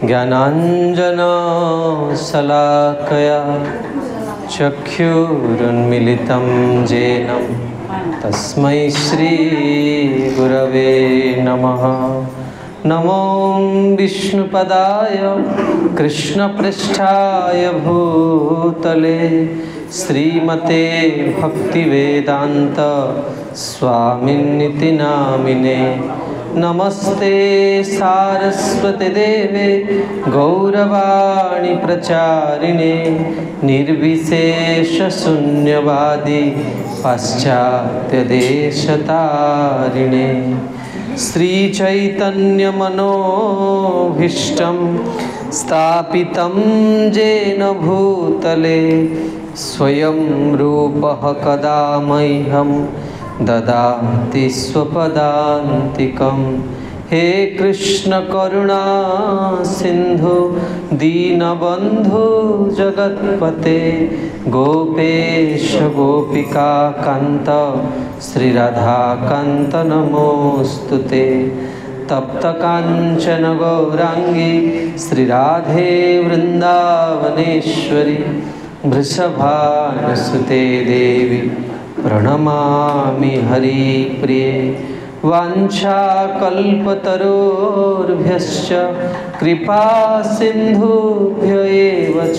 ज्ञानाञ्जनशलाकया चक्षुरुन्मिलितं येन तस्मै श्रीगुरवे नमः। नमो विष्णुपदाय कृष्णपृष्ठाय भूतले श्रीमते भक्तिवेदान्त स्वामिन्निति नामिने। नमस्ते सारस्वती देवे गौरवाणी प्रचारिणे निर्विशेष शून्यवादी पाश्चात्य देशतारिणे। श्री चैतन्य मनोभीष्टं स्थापितं येन भूतले स्वयं रूपः कदा मह्यं ददाति स्वपदान्तिकं। हे कृष्ण करुणा सिंधु दीनबंधु जगत्पते गोपेश गोपिका कांत श्री राधा कांत नमोस्तुते। तप्त कांचन गौरांगी श्री राधे वृंदावनेश्वरी वृषभानुसुते देवी प्रणमामि हरिप्रिये। वाञ्छाकल्पतरोर्भ्यश्च कृपा सिन्धुभ्य एव च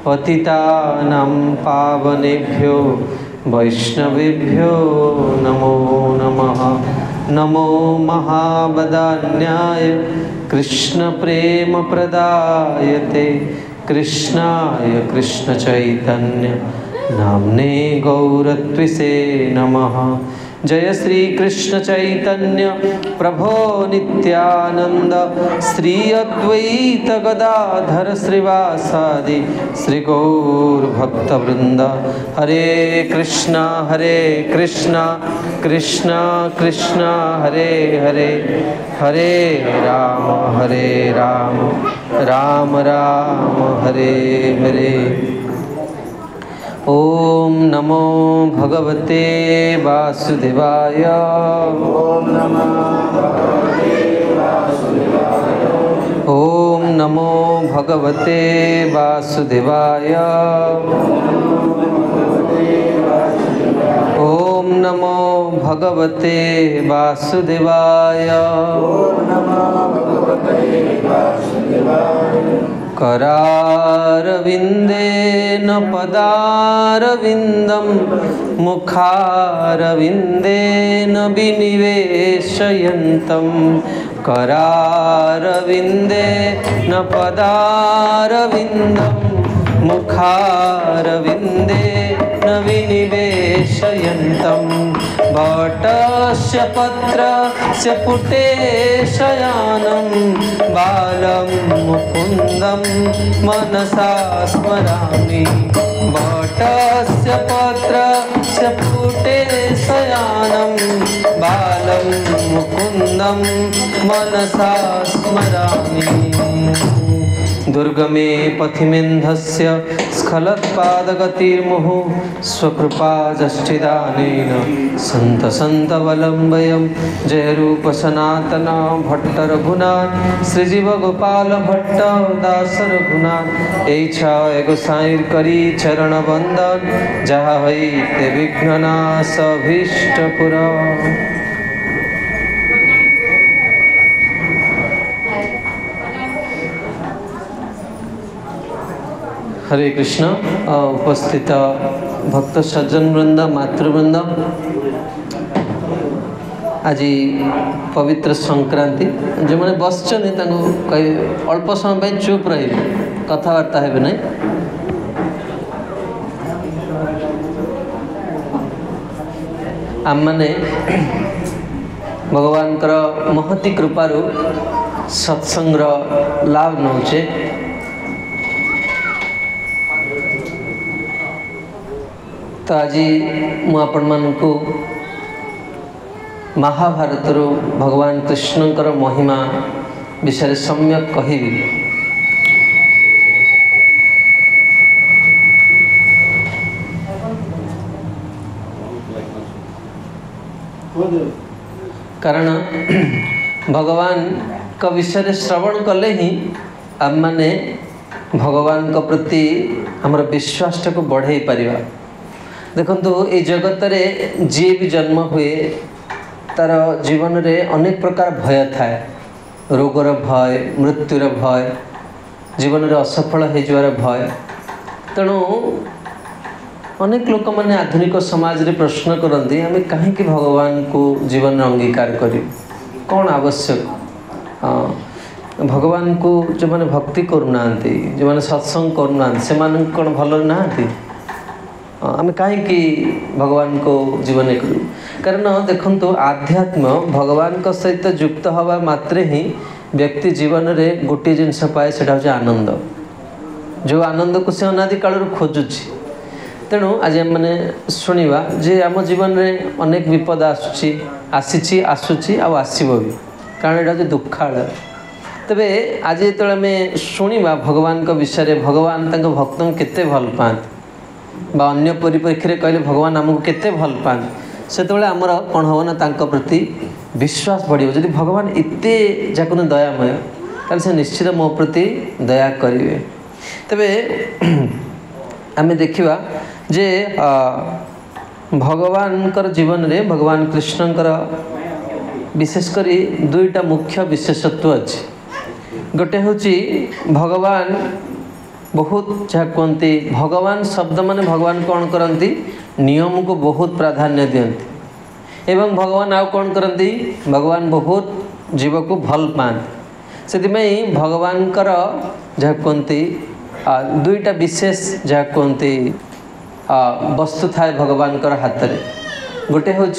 पतितानां पावनेभ्यो वैष्णवेभ्यो नमो नमः। नमो महावदान्याय कृष्णप्रेमप्रदायते कृष्णाय कृष्णचैतन्य नाम्ने गौरत्विषे नमः। जय श्री कृष्ण चैतन्य प्रभो नित्यानंद श्री अद्वैत गदाधर श्रीवासादि श्री गौर भक्तवृंद। हरे कृष्णा कृष्णा कृष्णा हरे हरे हरे राम राम राम हरे हरे। ओम नमो भगवते वासुदेवाय। ओम नमो भगवते वासुदेवाय। ओम नमो भगवते वासुदेवाय। करारविन्देन पदारविन्दं मुखारविन्देन विनिवेशयन्तं। करारविन्देन पदारविन्दं मुखारविन्देन विनिवेशयन्तं। वटस्य पत्रस्य पुटे शयानं बालं मुकुन्दं मनसा स्मरामि। वटस्य पत्रस्य पुटे शयानं बालं मुकुन्दं मनसा स्मरामि। दुर्गमे पथिमेन्धस्य स्खलत्पादगतिर्मुहुः स्वकृपा जष्टिदानेन सन्तसन्तवलम्बयं। जय रूप सनातन भट्ट रघुनाथ श्रीजीव गोपाल भट्ट दास रघुनाथ। ऐच्छा गोसाईर करी चरण बंदन जहाँ हईते विघ्ननाश अभीष्टपुरा। हरे कृष्ण। उपस्थित भक्त सज्जन वृंद मातृवृंद, आज पवित्र संक्रांति जो मैंने बसचन अल्प समय चुप रही कथबार्ता है ना। आम मैंने भगवान महती कृपारू सत्संग लाभ नौचे। तो आज मुझे महाभारत भगवान कृष्णकर महिमा विषय सम्यक कहबी। कारण भगवान का विषय श्रवण कले ही आम मैंने भगवान को प्रति हमर विश्वास को बढ़ाई पारिबा। देखंतु ए जगत रे जी भी जन्म हुए तार जीवन रे अनेक प्रकार भय थाए, रोगर भय, मृत्युर भय, जीवन रे असफल हो जावर भय। तेणु अनेक लोक मैंने आधुनिक समाज रे प्रश्न करती आम कहीं भगवान को जीवन में अंगीकार करूँ, कौन आवश्यक। भगवान को जो मैंने भक्ति करूना, जो मैंने सत्संग करूना, से कौन भल ना आम कहीं भगवान को जीवन करूँ। कारण देखो आध्यात्म भगवान को सहित युक्त हवा मात्रे ही व्यक्ति जीवन में गोटे जिनस पाए, से हूँ आनंद। जो आनंद को से अनादि काल खोजुची। तेणु आज मैंने शुणा जे आम जीवन में अनेक विपद आसी आसूची आसब भी, कारण यहाँ हूँ दुखालय। तेबे आज जो आम शुणा भगवान विषय, भगवान भक्त केते भल पाते बा अन्य परिप्रेक्षी कहले भगवान आमको केते भल पाते, से आमर कौन हम ना तांको प्रति विश्वास बढ़िया। जदि भगवान एते जाकुन दयामय ताले से निश्चित मो प्रति दया करिवे। तेबे आम देखिबा जे भगवान जीवन रे भगवान कृष्णकर विशेषकर दुईटा मुख्य विशेषत्व अच्छे। गोटे हूँ भगवान बहुत जहाँ कहते भगवान शब्द माने भगवान कौन करती नियम को बहुत प्राधान्य दियंती एवं भगवान आउ कौन करती भगवान बहुत जीव को भल पाते। से भगवान जहाँ कहते दुईटा विशेष जहाँ कहते वस्तु थाए भगवान हाथ में। गोटे हूँ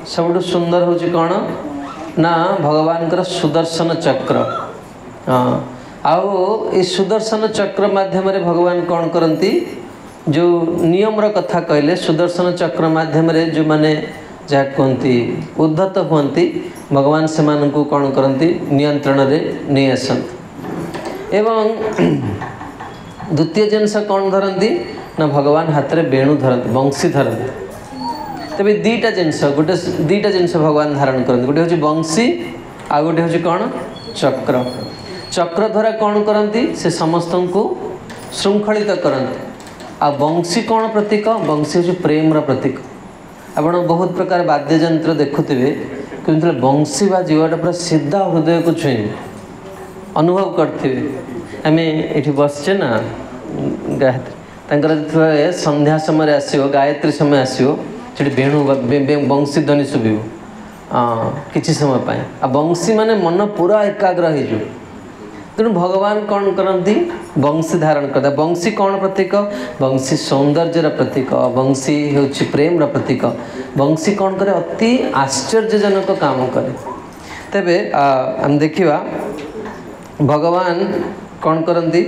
सब सुंदर हूँ कौन ना भगवान सुदर्शन चक्र। आउ ये सुदर्शन चक्र माध्यम रे भगवान कौन करती जो नियम रो कथा कहले सुदर्शन चक्र माध्यम रे जो माने जहाँ कहती उद्धत हुंती भगवान से मानू कौन करती नियंत्रण रे नहीं आसंती। एवं द्वितीय जिनस कौन धरती ना भगवान हाथ में वेणु धरती, बंशी धरती। तेरे दीटा जिनस गोटे दीटा जिनस भगवान धारण करते, गोटे हूँ बंशी आ गोटे हूँ कौन चक्र। चक्र द्वारा कौन करती से समस्त को श्रृंखलित करती। आ बंशी कौन प्रतीक, बंशी हूँ प्रेम प्रतीक। आप बहुत प्रकार वाद्ययंत्र देखुवे कि बंशी बाजीवाटा पूरा सीधा हृदय को छुई अनुभव करते। आम ये बसचे ना गायत्री संध्या समय आसो, गायत्री समय आसो, वेणु बंशी ध्वनि शुभ किसी समय आ बंशी माने मन पूरा एकाग्र हो। तेणु भगवान कौन करती बंशी धारण करता। बंशी कौन प्रतीक, बंशी सौंदर्यर प्रतीक, बंशी हूँ प्रेम प्रतीक। बंशी कौन करे अति आश्चर्यजनक काम करे। तेबे हम देखिबा भगवान कौन करती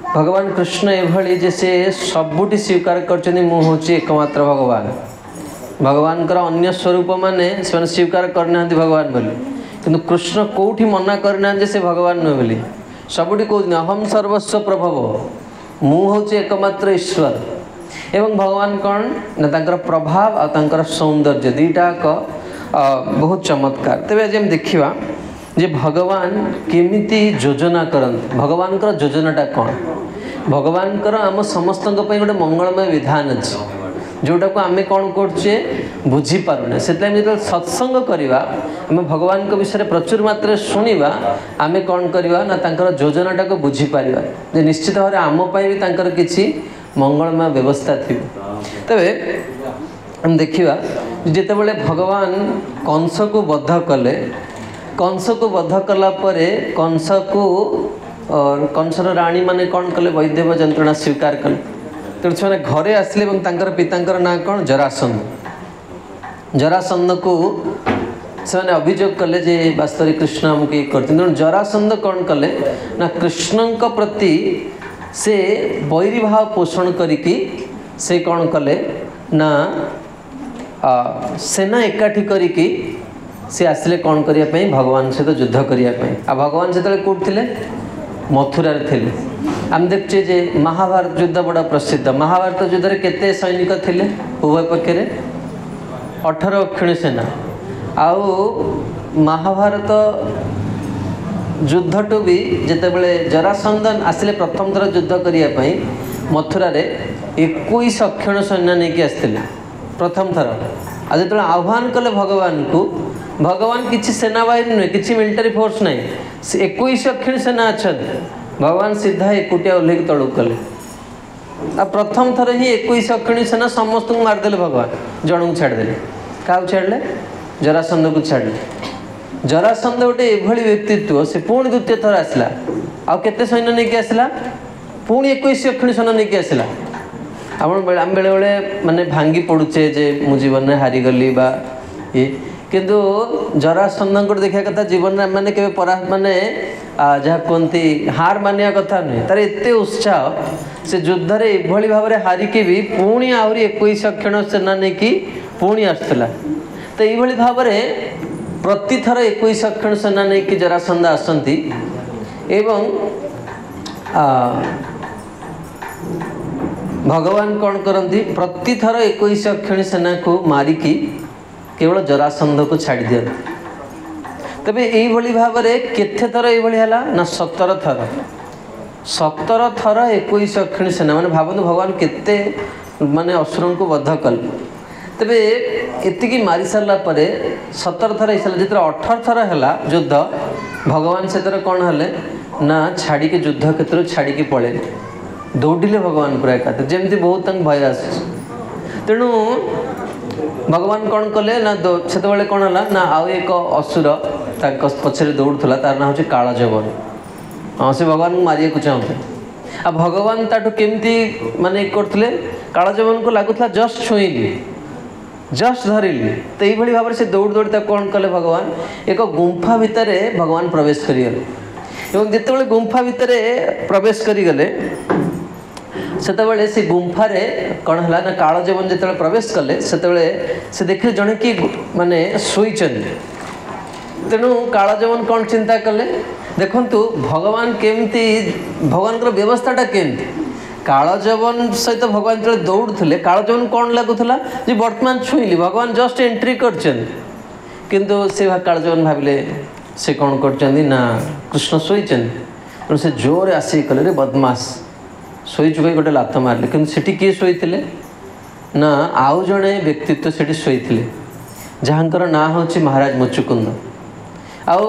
भगवान कृष्ण एभली जे से सबुटी स्वीकार करछनी मु होची एकमात्र भगवान। भगवान कर अन्य स्वरूप माने से स्वीकार करना भगवान बोली, किंतु कृष्ण कोठी मना करना से भगवान नुह बोली सबुटी कौन अहम सर्वस्व प्रभव मु हूँ एकमात्र ईश्वर। एवं भगवान कौन ना तांकर प्रभाव और सौंदर्य दुईटा बहुत चमत्कार। तेज आज हम देखा जे भगवान केमिति योजना करते, भगवान का योजनाटा कौन। भगवान आम समस्त गोटे मंगलमय विधान अच्छे जोटा को आम कौन करे बुझीपारूना। से जो सत्संग करवा आम भगवान को विषय प्रचुर मात्रा शुणा आम कौन करवा ना तांकर योजनाटा को बुझीपार जे निश्चित भाव आमपाई भी तांकर किसी मंगलमय व्यवस्था थी। तेरे हम देखा जितेबाला भगवान कंस को बद्ध कले, कंस को बद्ध कला परे कंस को और कंसर राणी माने कौन कले वैद्यव जंत्रणा स्वीकार कले। तेणु से घरे आसिले पितांकर ना कौन जरासंध। जरासंध को से अभियोग कले जे वास्तव कृष्ण आमको ये करते। तेणु जरासंध कौन कले ना कृष्ण प्रति से बैरी भाव पोषण करिकी से कौन कले ना सेना एकाठी करिकी से आसिले कौन करने भगवान सहित युद्ध करने। आ भगवान से कौट थे मथुरा थे। आम देखचे जे महाभारत युद्ध बड़ा प्रसिद्ध। महाभारत युद्ध में केते सैनिक थे उभय पक्षे 18 अक्षिणी सेना। आउ महाभारत युद्धटू भी जितेबले जरासंध आसिले प्रथम थर युद्ध करने मथुरा 21 अक्षण सैन्य नहीं आसते प्रथम थर आज जो आह्वान कले भगवान को भगवान किसी सेनाबाहिनी नुहे कि मिलिटारी फोर्स ना 21 अक्षिणी सेना अच्छा भगवान सीधा एकुटिया ओह्ल तलू कले आ प्रथम थर ही 21 अक्षिणी सेना समस्त को मारदे भगवान जन को छाड़दे क्या छाड़े जरासंध को छाड़े जरासंध गोटे एभली व्यक्तित्व से पुणी द्वितीय थर आसला आउ केते सैन्य नहीं आसला पुणी 21 अक्षिणी सैन्य नहीं आसला आप बेले बेले माने भांगी पड़ुचे जे मु जीवन में हारीगली बा ये किंतु जरासंध को देखा कथा जीवन में माने के परा माने जहाँ कहती हार मानिया कथा नुहे तार एत उत्साह से युद्ध रे एभली भाव में हारिकी भी पुणी आहरी 21 अक्षण सेना नहीं कि पुणी आसला तो ये भाव में प्रति थर 21 अक्षण सेना नहीं कि जरासंध आसती एवं भगवान कौन करती प्रति थर 21 अक्षणी सेना को मारिकी केवल जरासंध को छाड़ दियंती तबे यही भाव में केते थर ये ना 17 थर 17 थर 21 अक्षणी सेना माने भावतु भगवान केते माने असुर को बध कल तबे एतिकी मारी सारा 17 थर हो जो 18 थर है युद्ध भगवान से कौन है ना छाड़ी के युद्ध क्षेत्र छाड़ी के पड़े दौड़े भगवान पूरा एकात जमी बहुत भय आस तेणु भगवान कौन कले ना से कौन है ना आउ एक असुर पछरे दौड़ूला तार ना हूँ कालजवन हाँ से भगवान को मारिया को चाहते आ भगवान ताठू केमती माने करते कालजवन को लगुला जस्ट छुईली जस्ट धरिली तो ये भाव से दौड़ दौड़ कौन कले भगवान एक गुंफा भितर भगवान प्रवेश करें जिते गुंफा भितर प्रवेश करें से गुंफा रे कौन है ना कालजवन जो प्रवेश कले से देखिए जड़े कि माने शोचन तेणु कालजवन कौन चिंता कले देखु भगवान केमती भगवान व्यवस्थाटा केमती कालजवन सहित भगवान जो दौड़े कालजवन कौन लगुला जी वर्तमान छुईली भगवान जस्ट एंट्री कर किंतु से कालजवन भाविले से कौन कर ना कृष्ण शोचन तेणु से जोर आसिक कले रे बदमाश शोचु कही गोटे लात मारे कि किए शोते ना आउ जड़े व्यक्तित्व से शोते जहाँकर ना हूँ महाराज मुचुकुंद आउ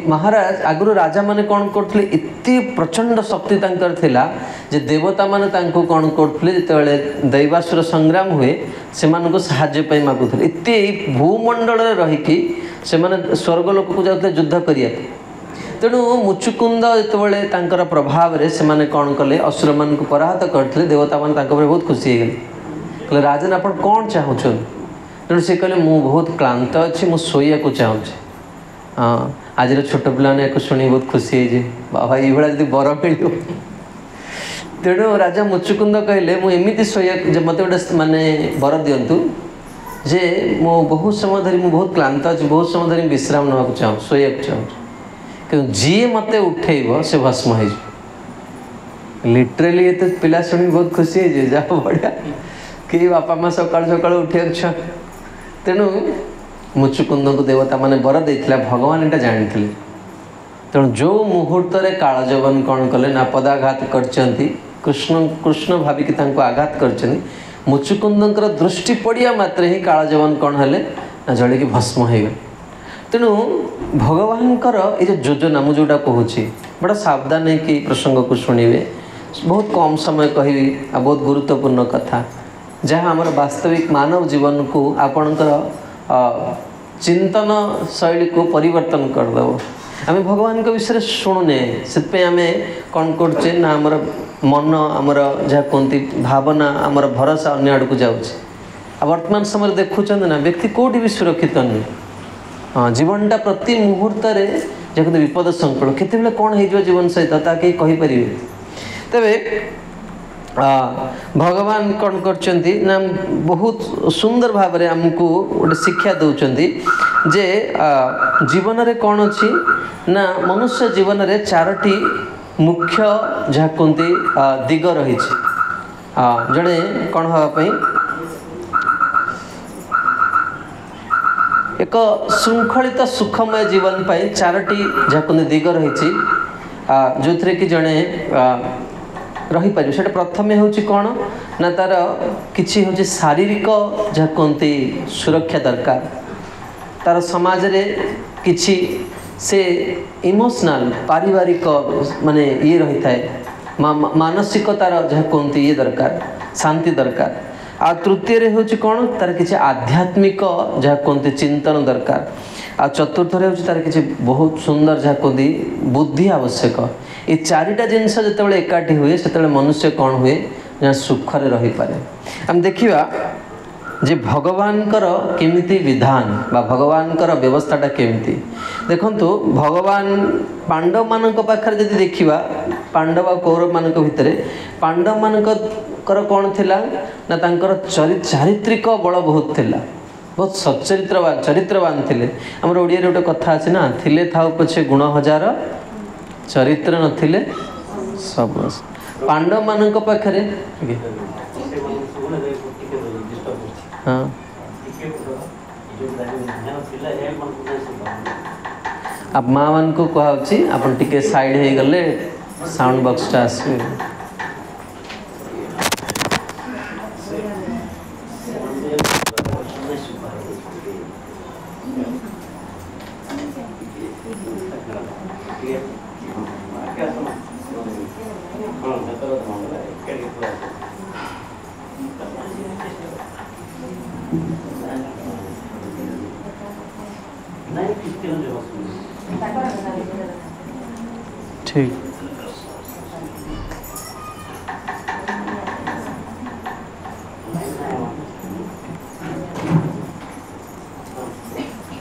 महाराज आगु राजा माने कौन करते इतनी प्रचंड शक्ति तांकर थिला जे देवता माने कौन करते जिते दैवासुर संग्राम हुए से साहाय्य पाई मागुले इतने भूमंडल रहीकि से स्वर्गलोक को जाते युद्ध करिया तेणु मुचुकुंद जिते प्रभाव रे से माने कौन कले असुर मान को पराहत करते देवता मान बहुत खुशी हो गले राजन आप कौन चाहूँ तेणु से कहले मु बहुत क्लांत अच्छी मुझे शोया को चाहूँगी हाँ आज छोट पाने को शुणी बहुत खुशी है बाबा ये जी बर मिल तेणु राजा मुचुकुंद कहले मुझे शोया मत गोटे माने बर दिंतु जे मो बहुत समय धरी मुझे बहुत क्लांत अच्छी बहुत समय धरी विश्राम ना चाहूँ शोया चाहूँ कि जी मत उठेब से भस्म हो लिटरेली ये पिला शुणी बहुत खुशी है जा बढ़िया कि बापा माँ सकाल सकाल उठे तेणु मुचुकुंद को देवता माने बर देइथिला भगवान एटा जानिथिले तेणु जो मुहूर्त रे कालजवन कौन कले ना पदाघात करचंती कृष्ण कृष्ण भाविकी तांको आघात करचंती मुचुकुंदंकर दृष्टि पड़िया मात्र ही कालजवन कौन हेले ना जड़े कि भस्म हो गए तेणु भगवानकर ये योजना मुझे जोटा कहूँ बड़ा सावधान है कि प्रसंग को शुणवे बहुत कम समय कहि आ बहुत गुरुत्वपूर्ण कथा जहाँ आमर वास्तविक मानव जीवन को आपणकर चिंतन शैली को परिवर्तन करदेव आम भगवान के विषय शुणुने से आम कौन करचे ना आमर मन आमर जहाँ कहती भावना आमर भरोसा अन्य आड़ को जाऊँच वर्तमान समय देखुं ना व्यक्ति कौटी भी सुरक्षित नुहे हाँ जीवनटा प्रति मुहूर्त जब विपद संकट केते कौन हो जीवन सहित कहीं कहीपर तेरे भगवान कौन करचंती ना बहुत सुंदर भाव में आमको गोटे शिक्षा दौरान जे जीवन रे कौन अच्छी ना मनुष्य जीवन रे चारोटी मुख्य जहाँ कहते दिग रही जड़े कौन हाँपाई एक श्रृंखलित सुखमय जीवन पाई चारोटी जहाँ दिग रही जो थे कि जड़े रही पार से प्रथम हूँ कौन ना तार किसी हूँ शारीरिक जहाँ कहते सुरक्षा दरकार तार समाज रे किसी से इमोशनल पारिवारिक माने ये रही थाए मानसिक तार जहाँ कहते ये दरकार शांति दरकार आ तृतीय हूँ कौन तार किसी आध्यात्मिक जहाँ कहते चिंतन दरकार आ चतुर्थ हूँ तार किसी बहुत सुंदर जहाँ कहते बुद्धि आवश्यक ये चारिटा जिनस जो एकाठी हुए से मनुष्य कौन हुए जहाँ सुखरे रही पारे हम देखिवा जे भगवान केमिति विधान बा भगवान व्यवस्थाटा केमिति देखंतु भगवान पांडव मानक पाखरे जदि देखिवा पांडव और कौरव मानक भितरे पांडव मानकर कौन थिला ना तांकर चारित्रिक बल बहुत थिला बहुत चरित्रवान थिले हमर ओडिया रे गोटे कथा अछि ना थिले थाउ पछे गुण हजार चरित्र नथिले सब पांडव मानक पाखरे हाँ अब माँ मान को कहुच्छी आप टिके साइड हो गले साउंड बॉक्स टा आसवे ठीक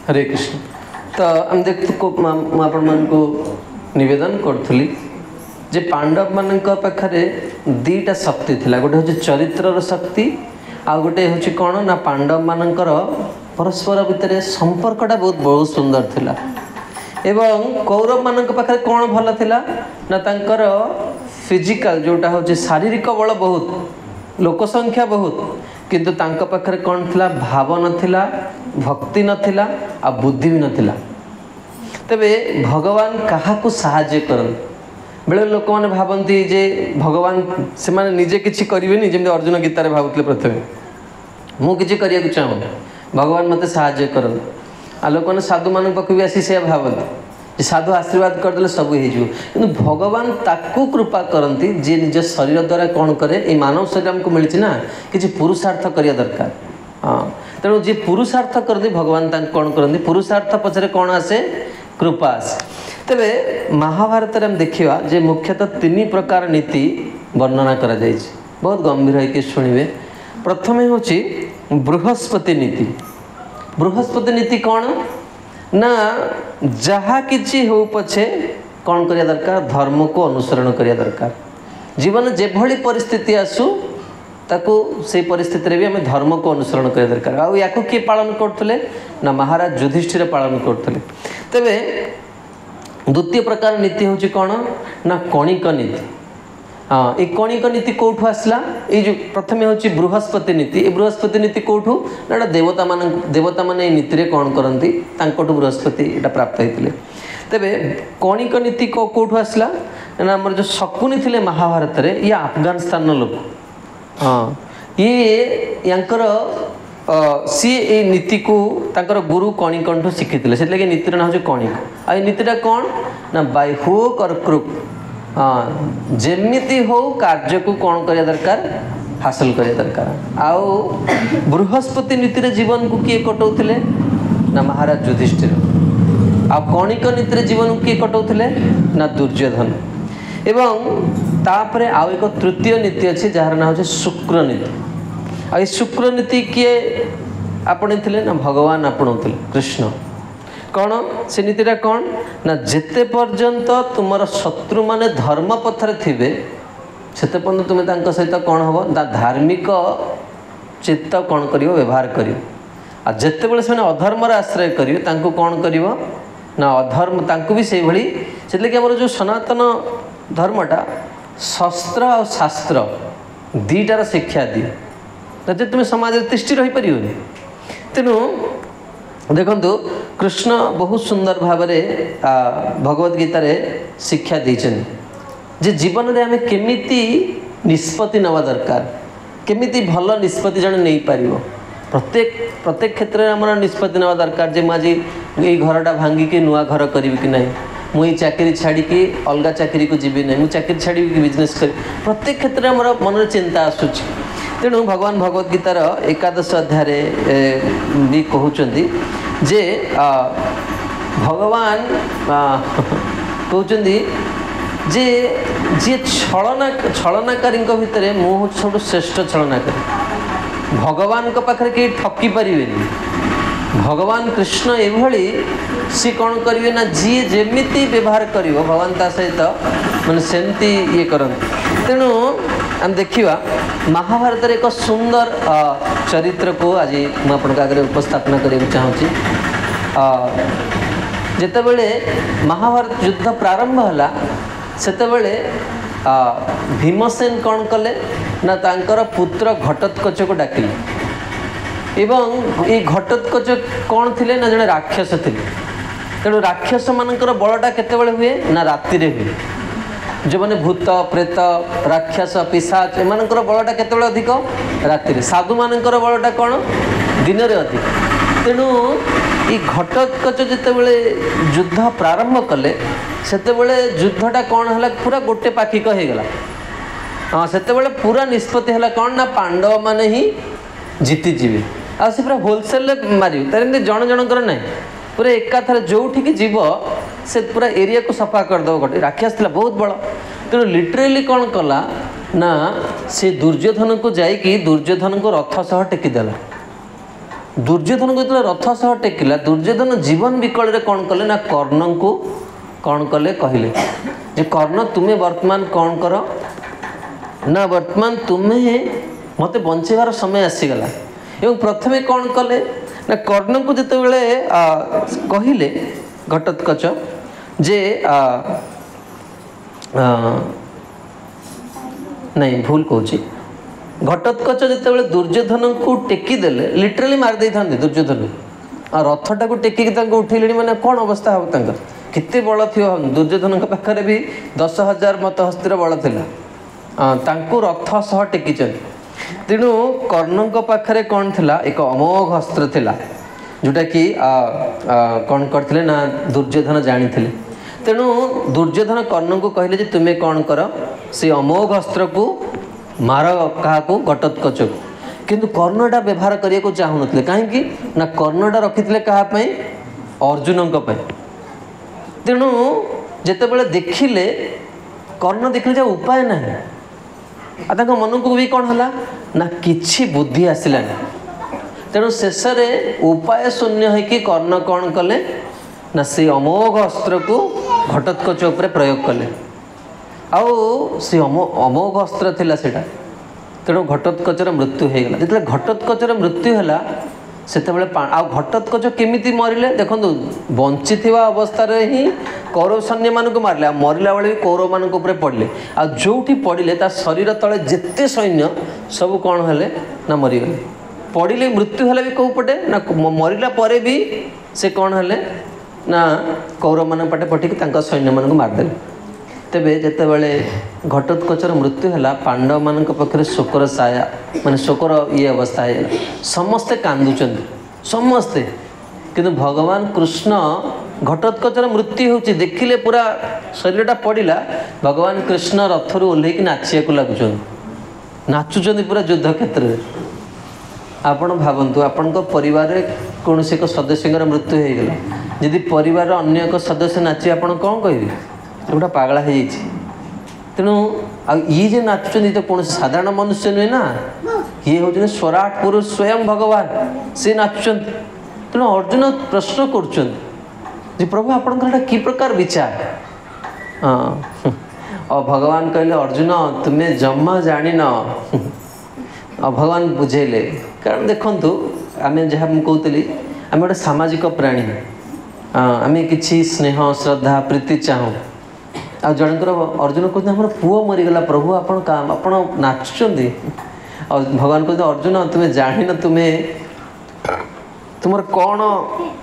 हरे कृष्ण तो हम देख आपण मन को निवेदन करी जे पांडव मान पाखरे दीटा शक्ति थिला गोटे हूँ चरित्र शक्ति आ गोटे हूँ कौन ना पांडव मानकर परस्पर भितर संपर्कटा बहुत सुंदर थिला एवं कौरव मानक पाखरे कौन भल थिला ना तांकर फिजिकल जोटा हूँ शारीरिक बल बहुत लोक संख्या बहुत किंतु तांका पाखरे कौन थिला भाव नथिला भक्ति नथिला आ बुद्धि भी नथिला तबे भगवान काहाकू साहाय्य करन बेले लोक मैंने भावती जे भगवान से माने निजे किछि करिवेनी जेमि अर्जुन गीतारे भावुतले प्रथमे मु किछि करिया को चाहूँ भगवान मते साहाय्य करन आ लोक मैंने साधु मान पाखु भी आसी से भावती साधु आशीर्वाद करदे सब हो भगवान ताकू कृपा करती जे निज शरीर द्वारा कौन करे ये मानव शरीर आमको मिली ना किसी पुरुषार्थ करिया दरकार हाँ तेणु जी पुरुषार्थ करती भगवान कौन करती पुरुषार्थ पछरे कौन आसे कृपा आसे तेरे महाभारत हम देखा जे मुख्यतः 3 प्रकार नीति वर्णना करा जायछि बहुत गंभीर होइके शुणिबे प्रथमे होछि बृहस्पति नीति बृहस्पति नीति कौन ना जहाँ किछि हो पछे कौन करिया दरकार धर्म को अनुसरण करिया दरकार जीवन जेभली परिस्थिति आसु ताकू से परिस्थिति रे भी हमें धर्म को अनुसरण करिया दरकार आ याकू किए पालन करथले ना महाराज युधिष्ठिर पालन करथले तबे द्वितीय प्रकार नीति होछि कौन ना कणिक नीति हाँ ये कणिक नीति कौठू आसला ये जो प्रथम हूँ बृहस्पति नीति ये बृहस्पति नीति कौठू ना देवता माने नीति रे कौन करती बृहस्पति यहाँ प्राप्त होते तेरे कणिक नीति कौठू आसला ना आम जो शकुनी थे महाभारत रे ये अफगानिस्तान लोक हाँ ये यांकर सी ए नीति को तांकर गुरु कणिकंठू शिखी से नीतिर ना हूँ कणिक आ नीतिटा कौन ना बाय हुक और क्रुक हाँ जेमिति हो कार्य को कौन करिया दरकार हासिल करिया दरकार आउ बृहस्पति नीति रे जीवन को किए कटौथिले ना महाराज युधिष्ठिर आ कणिक नीति रे जीवन को किए कटौथिले ना दुर्योधन एवं तापरे आउ एक तृतीय नीति अच्छी जार ना हो शुक्र नीति आ शुक्र नीति किए आपणिथिले ना भगवान आपणौथिले कृष्ण कौन से नीतिटा कौन ना जेते पर्यंत तुमर शत्रु माने धर्म पथरे थिबे सेते पर्यंत तुमे तांको सहित कौन हबो दा धार्मिक चित्त कौन करियो व्यवहार करियो आ जेते बेले से अधर्मर आश्रय करियो तांको कौन करियो ना अधर्म तांको भी से भली सेतले कि हमर जो सनातन धर्मटा शस्त्र और शास्त्र दीटार शिक्षा दिए जे तुम समाज रे तिष्ठि रही परियोनी तेणु देखंतु कृष्ण बहुत सुंदर भाव भगवद गीतार शिक्षा देछन जे जीवन रे आमे केमिति निष्पत्ति नवा दरकार केमिति भल निष्पत्ति जन नहीं पारिबो प्रत्येक क्षेत्र में आम निष्पत्ति नवा दरकार जे मुझे ये घरटा भांगिकी नुआ घर करी कि ना मुझे चाकरी छाड़ी अलग चाकरी को जीवी ना मुझे चाकरी छाड़ी बिजनेस करी प्रत्येक क्षेत्र में आम मन चिंता आसूची तेणु भगवान भगवद गीतार एकादश अध्याय भी कहते जे भगवान कहते जे जी छलनाकारी भितर मु हूँ सब श्रेष्ठ छलनाकारी भगवान पाखे कहीं ठकी पारे भगवान कृष्ण एभली सी कौन करेंगे ना जी जमी व्यवहार कर भगवान ता सहित मैंने सेमती ये करते तेणु आम देखा महाभारत एक सुंदर चरित्र को आज मुझे आगे उपस्थापना करने चाहूँगी जितेबले महाभारत युद्ध प्रारंभ है सेतेबले भीमसेन कौन कले ना तांकर पुत्र घटोत्कच को डाकिले एवं ये घटोत्कच कौन थिले ना जने राक्षस थिले तेणु राक्षस मानकर बलटा केतेबेले हुए ना राति रे हुए जो माने भूत प्रेत राक्षस पिशाच एमानकर बलटा केतेबेले अधिक राति रे साधु मानकर बलटा कौन दिन रे अधिक तेणु ये घटोत्कच जितेबेले युद्ध प्रारंभ कले सेतेबेले युद्धटा कौन है पूरा गोटे पाखिक हो गला हाँ सेतेबेले पूरा निष्पत्ति है कौन ना पांडव माने ही जीतीजी आ से पूरा होलसेल मारे तार जन जनकर ना पूरा एकाथर जो जीव से पूरा एरिया को सफा करदेव गोटे राक्षस था बहुत बड़ तेणु लिटरेली कौन कला ना से दुर्योधन को जाइकी दुर्योधन को रथ सह टेकीदेला दुर्योधन को जो रथ सह टेकिला दुर्योधन जीवन विकल रे कौन कले ना कर्ण को कौन कले कहले जे कर्ण तुम्हें वर्तमान कौन कर ना वर्तमान तुम्हें मते बंचेबार समय आसीगला एवं प्रथमे कौन कले ना कर्ण को जितेबले कहले घटोत्कच जे नहीं भूल कहूँ घटोत्कच जितेबले दुर्योधन को टेकीदेले लिटराली मारिदे था दुर्योधन रथटा को टेकिक उठेले मैंने कौन अवस्था हम केते बल थी दुर्योधन पाखे भी 10,000 मत हस्तिर बल था रथ सह टेकी तेणु कर्ण पाखे कौन थिला एक अमोघ अस्त्र थिला जोटा कि कौन करथिले ना दुर्योधन जानी थिले तेणु दुर्योधन कर्ण को कहले जे तुम्हें कौन कर से अमोघ अस्त्र को मार क्या घटोत्कच को किंतु कर्णटा व्यवहार करने को चाहू ना कहीं ना कर्णटा रखी क्या अर्जुन तेणु जितेबले देखिले कर्ण देखिले जो उपाय ना मन को भी कौन है ना किछि बुद्धि आसला तेणु शेष उपाय शून्य है कर्ण कौन कले ना से अमोघ अस्त्र को घटोत्कच उपरे प्रयोग कले आउ से अमोघ अस्त्र थिला सेटा तेणु घटोत्कचर मृत्यु हो गला जिते घटोत्कचर मृत्यु है सेतेबेले घटोत्कच केमिति मरिले देखो बंची अवस्था ही कौरव सैन्य मान को मारे मरला बेले भी कौरव मान पड़े आ जो पड़े ता शरीर तले जिते सैन्य सब कौन है ना मरीगले पड़े मृत्यु है भी कौ पटे ना मरला परे भी से कौन है ना कौरव मान पटे पटिक सैन्य मान मारिदेले तेबे जितेबले घटोत्कचर मृत्यु है पांडव मान पाखे शोकर साया माने शोकर ये अवस्था है समस्ते कांदुचंद समस्ते किंतु भगवान कृष्ण घटोत्कचर मृत्यु होची देखिले पूरा शरीरटा पड़िला भगवान कृष्ण रथरू ओल्हेक नाचिया को लगुचंद नाचुचंद पूरा युद्ध क्षेत्र में आपण भावंतु आपण परिवार रे कौन से एक सदस्य मृत्यु हो गला यदि परिवार अन्य एक सदस्य नाची आपण कौन कहिबे गोटा पागला हो तेणु ये नाचुं तो कौन साधारण मनुष्य नुहे ना ये हूँ स्वराट पुरुष स्वयं भगवान से नाचुं तेणु अर्जुन प्रश्न कर प्रभु आपंकर कि प्रकार विचार हाँ और भगवान कहले अर्जुन तुम्हें जमा जान भगवान बुझेले कारण देखु आम जहाँ कहती आम गोटे सामाजिक प्राणी आम कि स्नेह श्रद्धा प्रीति चाहूँ आ जनकर अर्जुन कहते हमारे पुओ मरीगला प्रभु आपण नाचुं और भगवान कहते अर्जुन तुम्हें जान तुम्हें तुमर कौन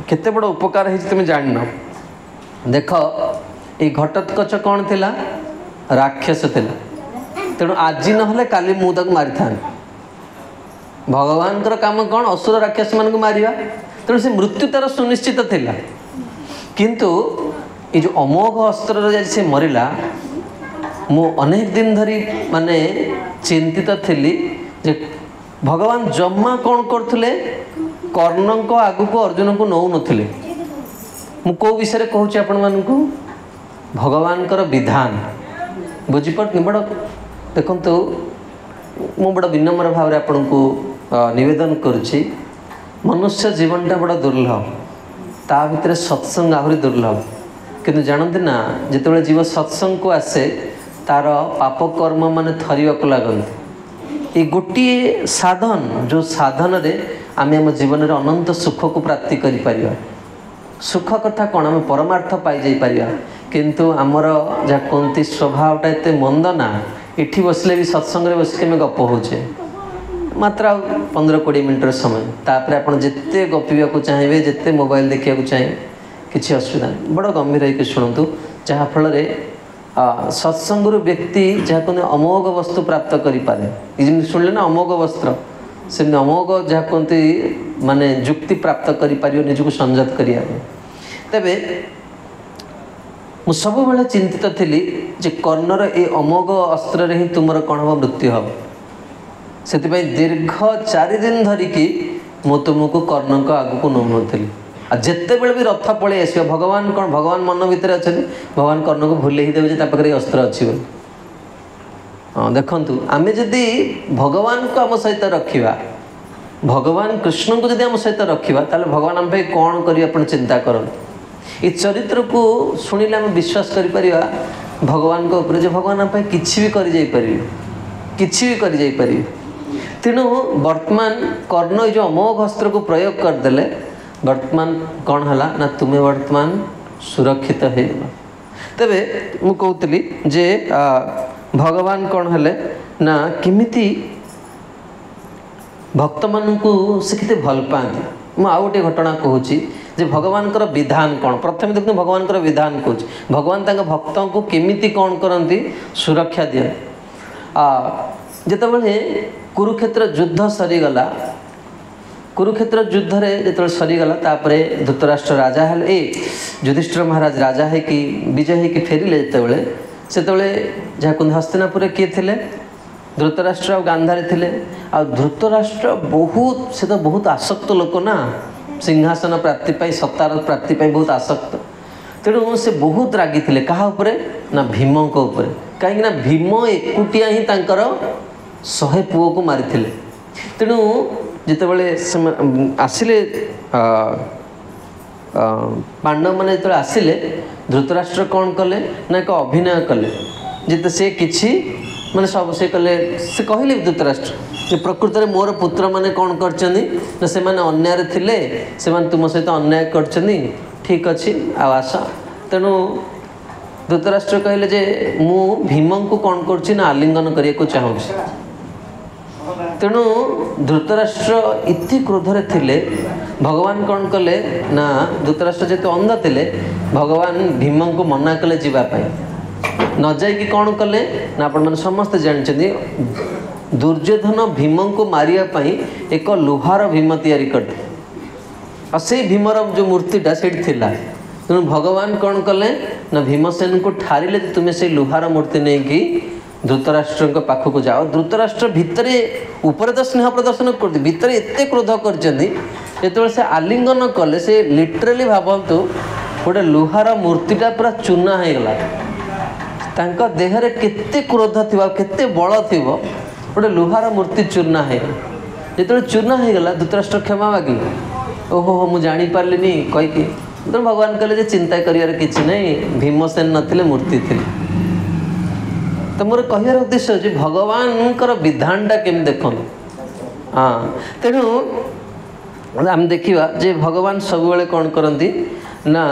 केते बड़ उपकार है तुम जान देख ये घटोत्कच कौन थिला राक्षस थिला तेणु आज ना काली मुझे मारी था भगवान काम कौन असुर राक्षस मान को मारिया तेणु से मृत्यु तार सुनिश्चित थिला किंतु ये जो अमोघ अस्त्र से मरला मु अनेक दिन धरी माने चिंतित थिली जे भगवान जम्मा कौन करथुले कर्ण को आगु को अर्जुन को नौ नथिले मु को विषय कहूँ आपण मानकु भगवान कर विधान बुझीपट बड़ देखंतु मु बड़ विनम्र भाव रे आपण को निवेदन करुछि मनुष्य जीवनटा बड़ा दुर्लभ ता भितर सत्संग आहुरी दुर्लभ किंतु जानते ना जिते जीव सत्संग को आसे तार पाप कर्म मान थरिया को लगती ये गोटे साधन जो साधन रे आम आम जीवन में अनंत सुख को प्राप्ति करि परिया सुख कथा कौन आम परमार्थ पाई जाई परिया किंतु आमर जहाँ कहती स्वभावटा एत मंद ना इठी बसले भी सत्संग रे बसिक आम गप होचे मात्र 15-20 मिनट समय तापर आपन जिते गपिया को चाहिए जिते मोबाइल देखिया को चाहिए किसी असुविधा नहीं बड़ गंभीर होकर शुणु जहाँ फल सत्संग व्यक्ति जहाँ कहते अमोघ वस्तु प्राप्त करें शुणिले ना अमोघ वस्त्र से अमोघ जहाँ कहते माने जुक्ति प्राप्त कर निजक संयत करिया तेबे मु सब बेले चिंतित थी जे कर्णर ए अमोघ अस्त्र ही तुमर कौन हम मृत्यु हम से दीर्घ 4 दिन धरिकी मु तुमको कर्ण को आग को नौनी आ जिते बड़े भी रथ पलि आस भगवान कौन भगवान मन भितर अच्छा भगवान कर्ण को भूले ही देवे पाखे अस्त्र अच्छी हाँ देखु आम जदि भगवान को आम सहित रखा भगवान कृष्ण को जब आम सहित रखा ताले भगवान आम कौन कर चिंता करते ये चरित्र को शुणिले आम विश्वास कर भगवान को ऊपर भगवान आम किसी भी कर तेणु वर्तमान कर्ण जो अमोघ अस्त्र को प्रयोग करदे वर्तमान कौन है ना तुम्हें वर्तमान सुरक्षित है तेबे मु कहूली जे भगवान कौन है ना किमिति भक्त मान को से किते भल पाती मु आउ गोटे घटना कहूँ जे भगवान कर विधान कौन प्रथम देखते भगवान कर विधान कहूँ भगवान तांका भक्तों को केमिति कौन करती सुरक्षा दिए जितेबाला कुरुक्षेत्र युद्ध सरीगला कुरुक्षेत्र युद्ध रे जो सरीगला तापरे धृतराष्ट्र राजा है युधिष्ठिर महाराज राजा है कि विजय है कि फेरिले जितेबाला से जहाँ कहते हस्तिनापुर किए थे धृतराष्ट्र और गांधारी थे आ धृतराष्ट्र बहुत से तो बहुत आसक्त लोक ना सिंहासन प्राप्ति सत्तार प्राप्ति बहुत आसक्त तेणु से बहुत रागी थे क्या ना भीम कहीं भीम एकुटिया ही तांकर 100 पुओ को मारी तेणु जितेबाला आसिले पांडव मैंने जो आसिले धृतराष्ट्र कौन कले ना एक अभिनय कले जिते से किछि माने सब से कले से कहले धृतराष्ट्र जे प्रकृत में मोर पुत्र माने कौन करछनी ना से माने अन्याय थिले से माने तुम सहित अन्याय करछनी ठीक अच्छी आवास तेणु धृतराष्ट्र कहले जे मु भीम को कौन करछि ना आलिंगन करिया को चाहूँ तेणु धृतराष्ट्र इति क्रोधरे थिले भगवान कौन कले ना धृतराष्ट्र जेतु अंध थिले भगवान भीम को मना कले जीवापाई न जाइकी कौन कले ना आपण मैंने समस्ते जानते दुर्योधन भीम को मारिया एक लुहार भीम तैयारी करते और से भीमर जो मूर्तिटा से तेणु भगवान कौन कले ना भीमसेन को ठारिले तुम्हें से लुहार मूर्ति नहीं कि धृतराष्ट्र पाख को जाओ धृतराष्ट्र भितर ऊपर तो स्नेह प्रदर्शन करते भितर एत क्रोध कर से आलिंगन कले से लिटराली भावतु गोटे लुहार मूर्तिटा पूरा चूना होगा देहरे केते क्रोध थी केते बल थी गोटे लुहार मूर्ति चूर्णा होगा जो चूर्णा होगा धृतराष्ट्र क्षमा मागे ओहो मुझे जापारे कहीकि तो भगवान कहले चिंता करियार किछि नहीं भीमसेन नथिले मूर्ति थी तो मोर कहर उद्देश्य जे भगवान कर विधानटा केम देखो हाँ तेणु आम देखा जे भगवान सब बेले कौन करती ना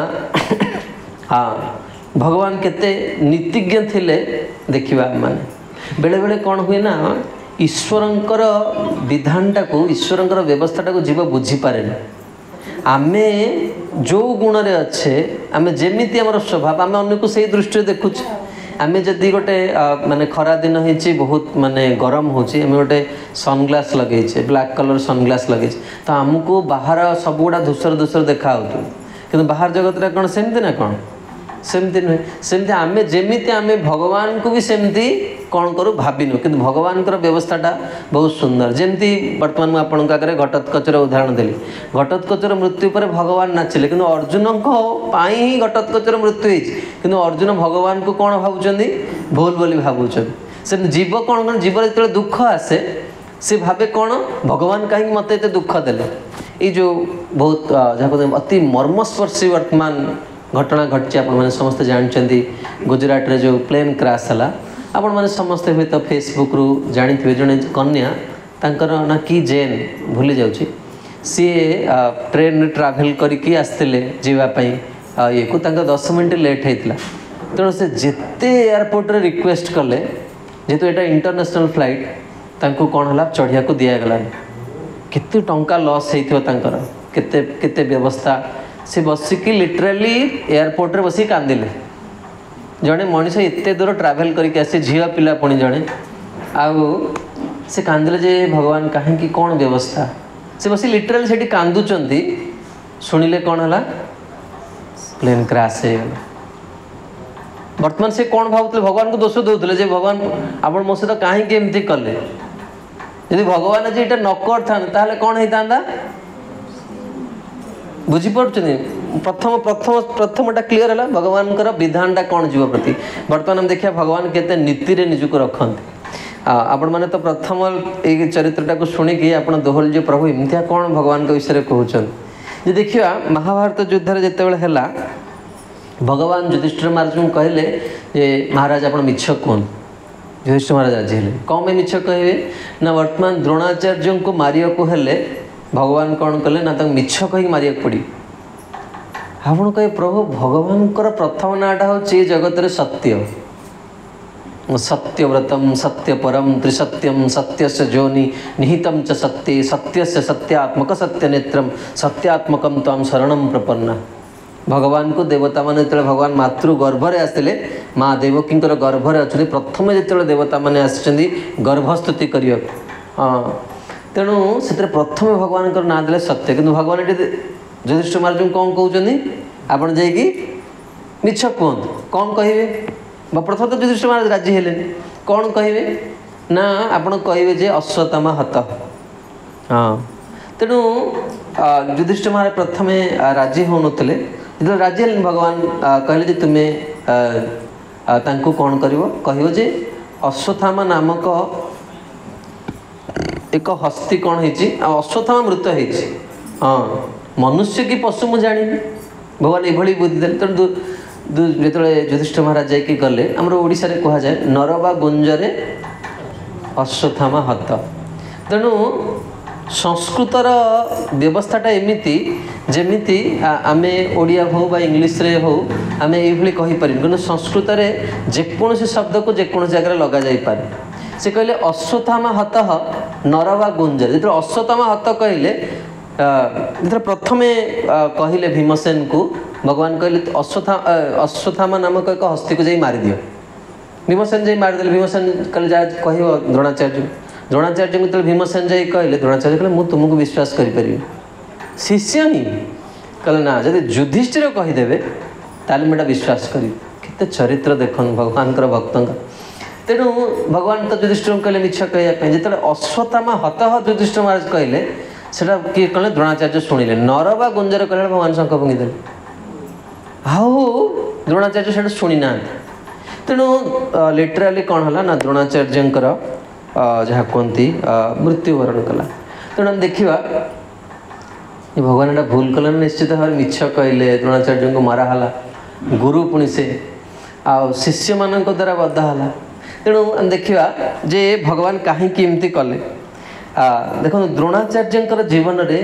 हाँ भगवान केते नीतिज्ञ थिले देखा माने बेले बेले कौन हुए ना ईश्वरंकर विधानटा को ईश्वरंकर व्यवस्थाटा को जीव बुझी पारे ना आमे जो गुण रे अच्छे आमे जेमिति हमर स्वभाव आमे अन्य को सही दृष्टि देखुछ आमे जदि गोटे माने खरा दिन होइछि बहुत माने गरम होछि आमे गोटे सनग्लास लगेइछे ब्लैक कलर सनग्लास लगेइछे तो हमको बाहर सब गुडा धूसर धूसर देखा होतो किंतु बाहर जगत रे कोन सेमति ना कोन सेमति नुहे सेमति आमे जेमिति आमे भगवान को भी सेमति कौन करूँ भाविनु कि भगवान व्यवस्थाटा बहुत सुंदर जमती बर्तमान मुझे आपण आगे घटोत्कचर उदाहरण देली घटोत्कचर मृत्यु पर भगवान नाचिले कि अर्जुन ही घटोत्कचर मृत्यु होती अर्जुन भगवान को कौन भावुं भूल बोली भावुं से जीव कौन कौन जीव जो दुख आसे से भावे कौन भगवान कहीं मत दुख देले ये जो बहुत जहाँ अति मर्मस्पर्शी वर्तमान घटना घटी आप समस्ते जानते गुजरात रे जो प्लेन क्रैश है आपण मैंने समस्ते हुए तो फेसबुक रु जानी थे जड़े कन्या तांकर ना कि जेन भूली जाऊँगी सी ट्रेन ट्रावेल करके आसते जीवाई ये को 10 मिनट लेट होता तेणु से जिते एयरपोर्ट रे रिक्वेस्ट कले जेहेतु यहाँ इंटरनेशनल फ्लाइट तांको कौन है चढ़िया को दिगला केते टंका लॉस होता केते केते व्यवस्था से बसिकी लिटराली एयरपोर्ट रे बसिक कांदिले जड़े मनीष एत दूर ट्रावेल करके आसे झील पिला पुणी जड़े आउ से कांदिले जे भगवान कहीं कौन व्यवस्था से बस लिटराली से कांदुंट शुणिले कौन है प्लेन क्रैश हो गला बर्तमान से कौन भावुले भगवान को दोष दौले जे भगवान आप मो सहित कहीं एमती कले यदि भगवान आज ये न कर कौन होता बुझीपे प्रथम प्रथम प्रथमटा क्लीयर है भगवान विधानटा कौन जीव प्रति बर्तमान हम देखिए भगवान केते नीति रे निजुक रखते आपण मैंने तो प्रथम ये चरित्रटा को शुणिकी आप दोहल जो प्रभु एमतिया कौन भगवान के विषय कहते जे देखिया महाभारत युद्ध जितेबाला है भगवान युधिष्ठिर महाराज को कहले जे महाराज आप मिछ कहूँ युधिष्ठिर महाराज आज हेले कौन में मिछ कहे ना वर्तमान द्रोणाचार्य को मारिया को हेले भगवान कौन कले ना मिछ कहीं मारिया पड़ी आपण कहे प्रभु भगवान प्रथम नाटा हूँ जगत सत्य सत्यव्रतम सत्यपरम त्रिसत्यम सत्यस्य जोनि निहितम च सत्ये सत्यस्य सत्यात्मक सत्यनेत्रम सत्यात्मकम ताम शरणम प्रपन्ना भगवान को देवता माने जो भगवान मातृ गर्भरे आसते माँ देवकी गर्भरे अच्छे प्रथम जो देवता माने आसी गर्भस्तुति करिया हाँ तेणु से प्रथम भगवान ना देले सत्य किंतु भगवान ये युधिष्ठिर महाराज कौन कहते आप जाइए मिछ कहतु कौन कहे प्रथम तो युधिष्ठिर महाराज राजी हेले कौन कहे ना आपड़ कहे जे अश्वत्थामा हत हाँ तेणु युधिष्ठिर महाराज प्रथम राजी हो नथिले जो राजी हेले भगवान कहले तुम्हें तांको कौन कह जे अश्वत्थामा नामक एक हस्ती कौन होती अश्वत्थामा मृत होती हाँ मनुष्य कि पशु मुझे जानी भगवान ये बुद्धि दे तेणु जो युधिष्ठिर महाराज जाकि गले आमर ओडिशा रे कहा जाए नरवा गुंजरे अश्वत्थामा हत तेणु संस्कृतर व्यवस्थाटा एमती जमीती आमे ओडिया हो बा इंग्लिश रे हो आमे ये कहीपर कि संस्कृत में जेकोसी शब्द को जेकोसी जगह लगा जाई पारे से कहले अश्वत्थामा हत नरवा गुंजर जो अश्वत्थामा हत कहले जो प्रथमे कहले भीमसेन को भगवान कहले अश्वत्थामा नामक एक हस्ती को जाई मारी दियो भीमसेन जाई मारिदे भीमसेन कहले जा कह द्रोणाचार्य को भीमसेन जाई कहले द्रोणाचार्य कहले मु तुमको विश्वास करि शिष्य ही कहले ना जब युधिष्ठिर कहीदेवे ताले मुझे विश्वास करी केते चरित्र देखन भगवान भक्त तेणु भगवान तो युधिष्ठिर कहले मिछ कहवाई जो अश्वत्थामा हत युधिष्ठिर महाराज कहले से किए कहले द्रोणाचार्य शुणिले नरवा गुंजर कहले भगवान शंख फुंगिदे द्रोणाचार्य से शुणी ना तेणु लिटराली कौन है ना द्रोणाचार्य जहाँ कहती मृत्युवरण कला तेणु हम देखा भगवान एटा भूल कले निश्चित भाव में मिछ कहले द्रोणाचार्य को माराला गुरु पुणी से आ शिष्य मान द्वारा बधाला तेणु हम देखा जे भगवान कहीं एमती कले देखो द्रोणाचार्य जीवन में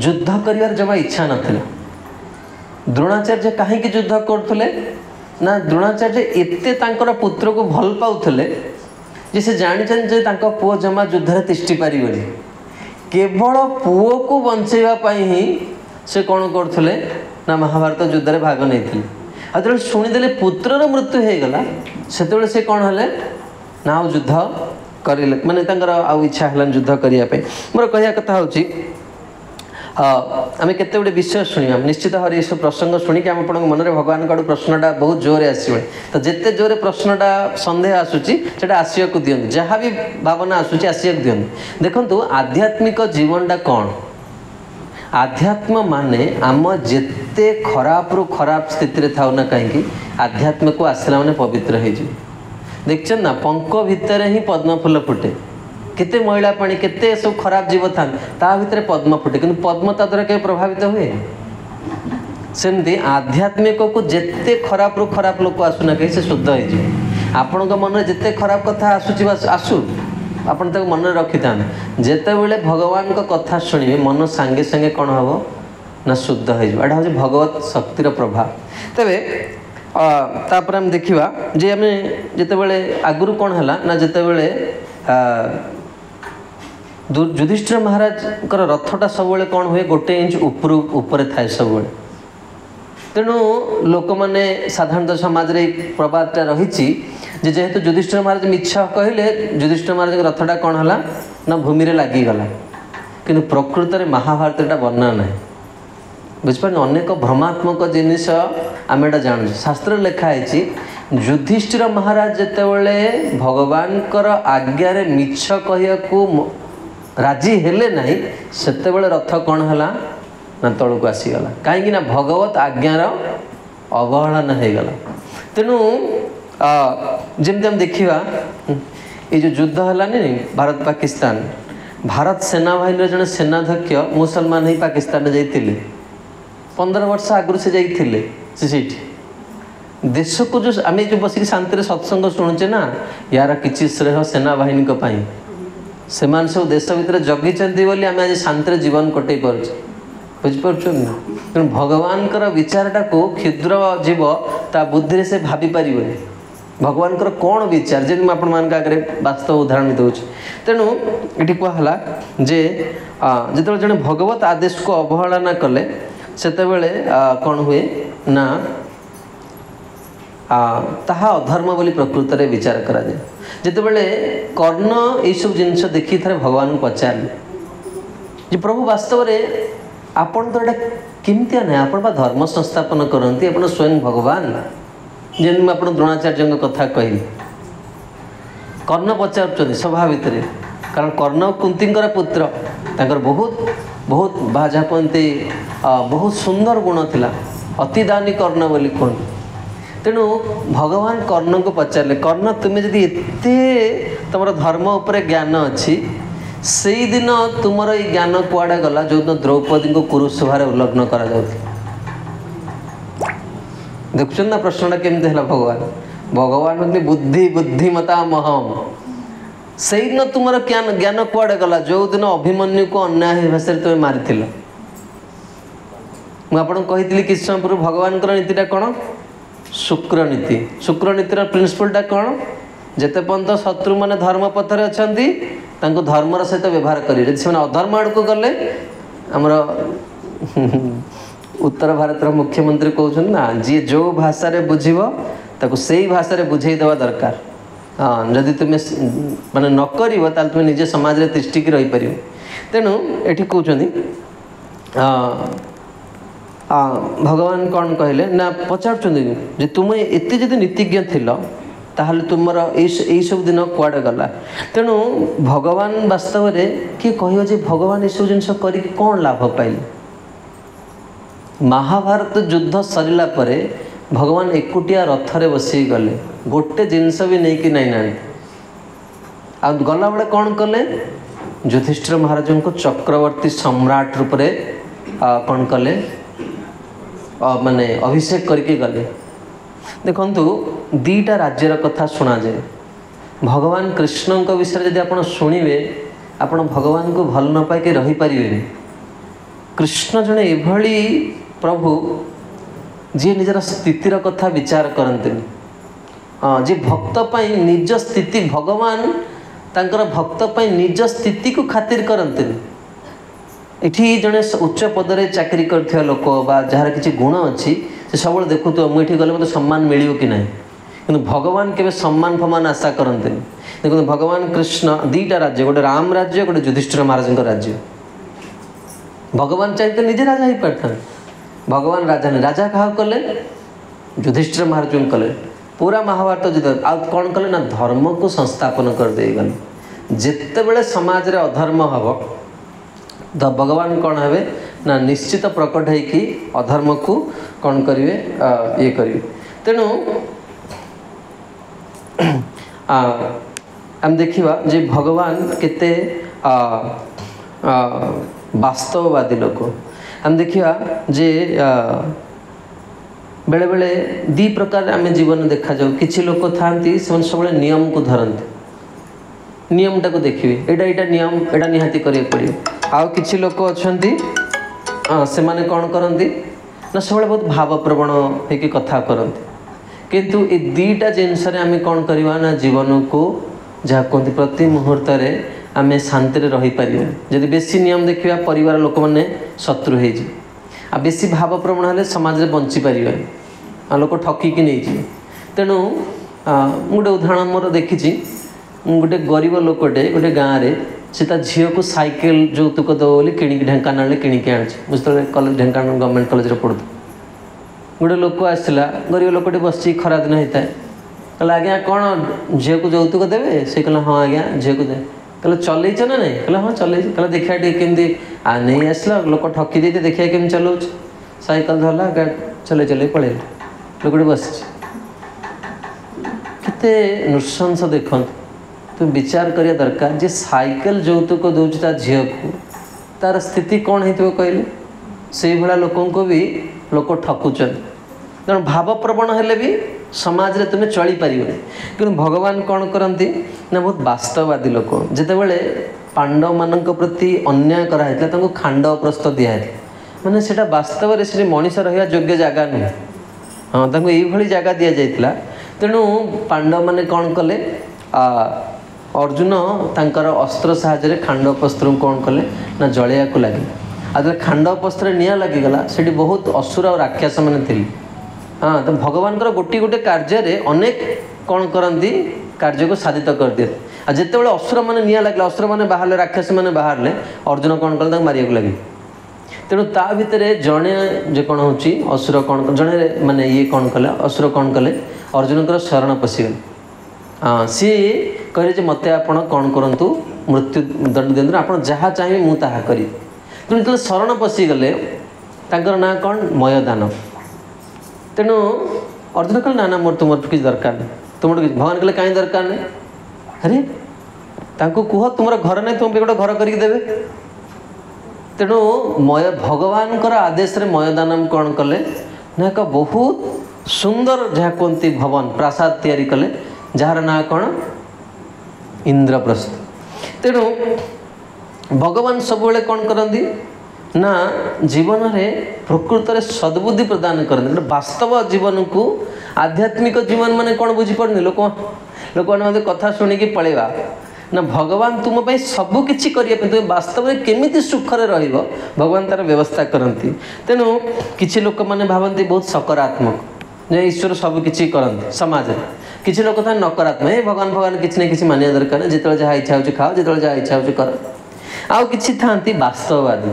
युद्ध कर जमा इच्छा नाला द्रोणाचार्य कहीं युद्ध करते ना द्रोणाचार्य एते तांकर पुत्र को भल पाउले जे से जानी पुओ जमा युद्ध में तिष्टि पारे केवल पुओ को बंचेवा ही से कौन करते ना महाभारत युद्ध में भाग नहीं जो शुणीदे पुत्रर मृत्यु हो गला से से कौन है ना युद्ध कर माने आउ इच्छा है युद्ध करने मोर कहया कथा हूँ आम केते गुड़े विषय शुणा निश्चित भाव ये सब प्रसंग शुणिक आम मन में भगवान आड़ प्रश्नटा बहुत जोरे आसवे तो जिते जोरे प्रश्नटा सन्देह आसूसी आसिया को दिंतु जहाँ भी भावना आसूसी आसिया दिंतु देखु आध्यात्मिक जीवनटा कौन आध्यात्म माने आम जिते खराब रु खराब स्थिति था ना कहीं आध्यात्म को आसला माने पवित्र हो देखते ना पंख भितर ही पद्म फूल फुटे केते मैला पानी केते सब खराब जीव था भितर पद्म फुटे कि पद्म ता द्वारा के प्रभावित हुए सेमती आध्यात्मिक को जिते खराब रु खराब लोक आसुना कहीं से शुद्ध हो आपण मन जिते खराब कथा आसूची आसू आपन तक मन रखी था जिते बड़े भगवान को कथा शुणिबे मन सांगे सांगे कौन हम ना शुद्ध हो भगवत शक्तिर प्रभाव तेरे तापर हम देखा जे आम जिते आगुरी कौन है ना जिते युधिष्ठिर महाराज रथटा सब कौन हुए गोटे इंच ऊपर थाए सब तेणु लोक मैंने साधारणतः समाज रे प्रबादटा रही जेहेतु युधिष्ठिर महाराज मिछ कहले युधिष्ठिर महाराज रथटा कौन है ना भूमि रे लागिगला कि प्रकृत में महाभारतटा वर्णना ना बुझिपार अनेक भ्रमात्मक जिनिस आम एटा जानू शास्त्र लिखाई युधिष्ठिर महाराज जितेबले भगवान आज्ञा मिछ कहू राजी हेले नहीं सेते रथ कौन है ना तलू को आसीगला कहीं भगवत आज्ञार अवहेलना हो गला तेणु जमती हम देखा ये जो युद्ध है भारत पाकिस्तान भारत सेना बाहिनी जड़े सेनाध्यक्ष मुसलमान ही पाकिस्तान जाते 15 वर्ष आगु से जाते देश को जो आम जो बसिक शांति सत्संग शुणुचे ना यार किसी श्रेय सेना बाहिनी से सब देश भितर जगिंट बोली आम आज शांति जीवन कटे बुझीपार तेणु भगवान विचारटा को क्षुद्र जीव ता बुद्धि से भाभी पारे भगवान कौन विचार जे आपण आगे वास्तव उदाहरण दूसरी तेणु ये कहला जे जो जड़े भगवत आदेश को अवहेलना कले सेते कौन हुए ना ताहा अधर्म बोली प्रकृत में विचार करा जाए जितेबले कर्ण ये सब जिनस देखी थे भगवान को पचारे जे प्रभु वास्तव में आपण तो यहाँ केमतिया ना आप धर्म संस्थापन करती आप स्वयं भगवान जेन आप द्रोणाचार्य कथा कहली कर्ण पचार सभा भितर कारण कर्ण कुंतींकर पुत्र तांकर बहुत बहुत बाजा कहते बहुत सुंदर गुण थिला अति दानी कर्ण बोली कहते तेणु भगवान कर्ण को पचारे कर्ण तुम्हें जदि एते तुम धर्म उपर ज्ञान अच्छी से दिन तुम ये ज्ञान कुआड़े गला जो दिन द्रौपदी को कुरुसभार उल्लग्न करा देखुन ना प्रश्नटा केमती है भगवान भगवान कहते बुद्धि बुद्धिमता महम से दिन तुम ज्ञान कुआड़े गला जो दिन अभिमन्यु को अन्याय भाषा तुम्हें मारी मुझे कही किसी समय पूर्व भगवान नीतिटा कौन शुक्र नीतिर प्रिंसिपलटा कौन जिते पर्यंत शत्रु मैंने धर्म पथर अच्छा धर्मर सहित व्यवहार करेंगे से अधर्म आड़ को गले आमर उत्तर भारत मुख्यमंत्री कहते ना जी जो भाषा रे बुझीब ताको से ही भाषा रे बुझे देवा दरकार हाँ जदि तुम्हें माने न करिवो ताल तुम्हें निजे समाज रे तिष्ठिकी रही परियो तेणु एठी कहउछन्ती भगवान कौन कहले ना पचार तुम्हें एत जदि नीतिज्ञ थिल ताहले तुमर यही सब दिन कुआड़े गला तेणु भगवान वास्तव में किए कह भगवान ये सब जिन कर कौन लाभ पाइले महाभारत युद्ध सरला परे भगवान एकुटिया रथरे बसी गले गोटे जिनस भी नहीं कि नहीं ना गला बेले कौन कले युधिष्ठिर महाराज को चक्रवर्ती सम्राट रूप से कौन कले माने अभिषेक करके गले देखंतु दीटा राज्यर कथा शुणा जाए भगवान कृष्ण विषय जब आप शुणिबे आपण भगवान को भल न पाई रही पारे कृष्ण जड़े एभली प्रभु जी निजर स्थितिर कथा विचार करते जी भक्त पाई निज स्थिति भगवान तांकर भक्त पाई निज स्थिति को खातिर करते ये जड़े उच्च पदरे चाकरी कर लोक जार किसी गुण अच्छी से सब देखु मुझे गले मतलब सम्मान मिल कि ना कि भगवान के सम्मान फमान आशा करते देखो भगवान कृष्ण दीटा राज्य गोटे राम राज्य गोटे युधिष्ठिर महाराज राज्य भगवान चाहिए निजे राजा ही पारता भगवान राजा नहीं राजा क्या कले युधिष्ठिर महाराज कले पूरा महाभारत युद्ध आ कौन कले ना धर्म को संस्थापन कर दे गले जिते बड़े समाज रे अधर्म हम भगवान कौन हे ना निश्चित प्रकट है कि अधर्म को कौन करेंगे ये करेंगे तेणु आम देखा जे भगवान केते वास्तववादी लोक आम देखा जे बेले बेले दी प्रकार आम जीवन देखा जाऊ किसी लोक था सब नियम को धरते नियमटा को देखिए एटा नियम एटा निहाती करिया पड़े आउ किसी लोक अच्छा से माने कौन करती ना सब बहुत भावप्रवण होकर कथा करते किंतु ये दीटा जिनस आम कौन करवा ना जीवन को जहाँ कहते प्रति मुहूर्त आम शांति रही पार जदि बेसी नियम देखा परिवार लोक मैंने शत्रु हो बेसी भावप्रवण हेल्ले समाज में बंची पार लोक ठकिकी नहीं तेणु गोटे उदाहरण मोर देखी गोटे गरीब लोकटे गोटे गाँव में से झील को साइकेल यौतुक दब बोली कि ढेंकानाल किणिकी आनी मुझे कलेज ढेंकानाल गवर्नमेंट कॉलेज पढ़ू गोटे लोक आसला गरीब लोकटे बस खरा दिन होता है कहला आज्ञा कौन झील को यौतुक देवे से कहला हाँ आज्ञा झील को दे कहला चलैच ना नहीं कहला हाँ चलैच कहला देखा केमती नहीं आसला लोक ठकी दे देखा केमी चलाऊ साइकेल धरला चले चले पड़े लोकटे बस केते नृशंस देखते तो विचार करिया दरकार जे साइकेल यौतुक दूसरी ता झील को तार स्थिति कौन हो कहले से भाया लोक भी लोक ठकुचन तेणु भावप्रवण हेले भी समाज रे तुम्हें चली पार कि भगवान कौन करती ना बहुत वास्तववादी लोक जितेबाला पांडव मान प्रति अन्याय कराई खांड प्रस्थ दिखाई मैंने से वास्तव से मनीष रहा योग्य जगह नुह हाँ ये जगह दि जाता तेणु पांडव मैंने कौन कले अर्जुन तांकर अस्त्र साहाय्य खांडवपस्त्र कौन कले ना जलिया को लगे आज खांडवपस्त्र निआं लगिगला से बहुत असुर और राक्षस मैंने थे हाँ तो भगवान गोटे गोटे कार्य अनेक कौन करती कार्य को साधित कर दिए आ जिते बड़े असुर मैंने निआं लगे असुर मैंने बाहर राक्षस मैंने बाहर अर्जुन कौन कले मारिया लगे तेणु ता भितर जड़े जो कौन हो असुर कौन जड़े माने ये कौन कले असुर कौन कले अर्जुन शरण पशिगले हाँ सी कहे मत आपण कौन करूँ मृत्यु दंड दिखाँ आप जहाँ चाहिए मुझे करी तेणु जो शरण पशिगले ना कौन मयदान तेणु अर्जुन कहले ना ना मोर तुम किसी दरकार नहीं तुम भगवान कहले कहीं दरकार नहीं अरे तांको कह तुम घर नहीं तुम गोटे घर करके देवे तेणु भगवान आदेश रे मयदान कौन कले ना एक बहुत सुंदर जहाँ कहते भवन प्रासाद तैयारी कले जार ना कौन इंद्रप्रस्थ तेणु भगवान सब कौन करती ना जीवन में प्रकृत सद्बुद्धि प्रदान करते वास्तव जीवन को आध्यात्मिक जीवन माने कौन बुझीपारे लोक मैंने कथा शुणिकी पलैवा ना भगवान तुम पे सबू किछि करिया तुम वास्तव में केमिति सुखरे रहिबो भगवान तार व्यवस्था करती तेणु किछि लोक माने भावती बहुत सकारात्मक जे ईश्वर सब किछि करते समाज किसी लोक था नकारात्मक भगवान भगवान किसी ना किसी मानिया दरकार जिते जहाँ इच्छा हो खाओ जिते जहाँ इच्छा हो कर आउ कि था वास्तववादी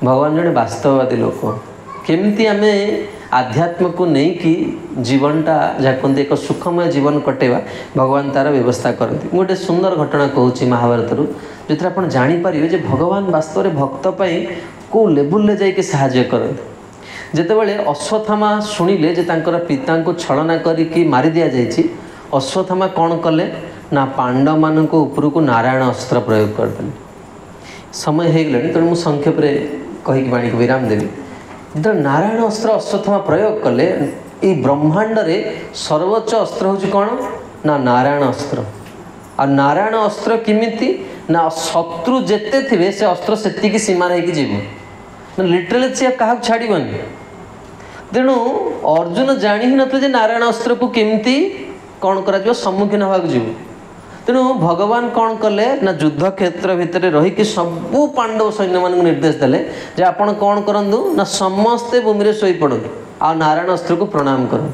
भगवान जड़े वास्तववादी लोक केमती आम आध्यात्म को लेकिन जीवनटा जहाँ कहते एक सुखमय जीवन कटेवा भगवान तार व्यवस्था करती गोटे सुंदर घटना कहूँ महाभारत जो आप जापर भगवान वास्तव में भक्त को लेवल जाइए साहाय्य करते जितेबाला अश्वत्थामा शुणिले पिता को छलना करी मारी दि जाइए अश्वत्थामा कौन कले ना पांडव मान को नारायण अस्त्र प्रयोग करते समय हो गला तेणु मुझे संक्षेप कहीकि बाणी को विराम देवी जो नारायण अस्त्र अश्वत्थामा प्रयोग कले ये ब्रह्मांड रे सर्वोच्च अस्त्र हूँ कौन ना नारायण अस्त्र आ नारायण अस्त्र किमिति ना शत्रु जेते थे से अस्त्र से सीमा रही जीव लिटरली सी क्या छाड़बनी तेणु अर्जुन जानी ही नथिले नारायण अस्त्र को केमती कौन कर सम्मुखीन होगा जीव तेणु भगवान कौन कले ना युद्ध क्षेत्र भितर रही सबू पांडव सैन्य मान निर्देश देले जे आपण कौन करंतु ना समस्ते भूमि शोई पड़ु आ नारायण अस्त्र को प्रणाम करूँ।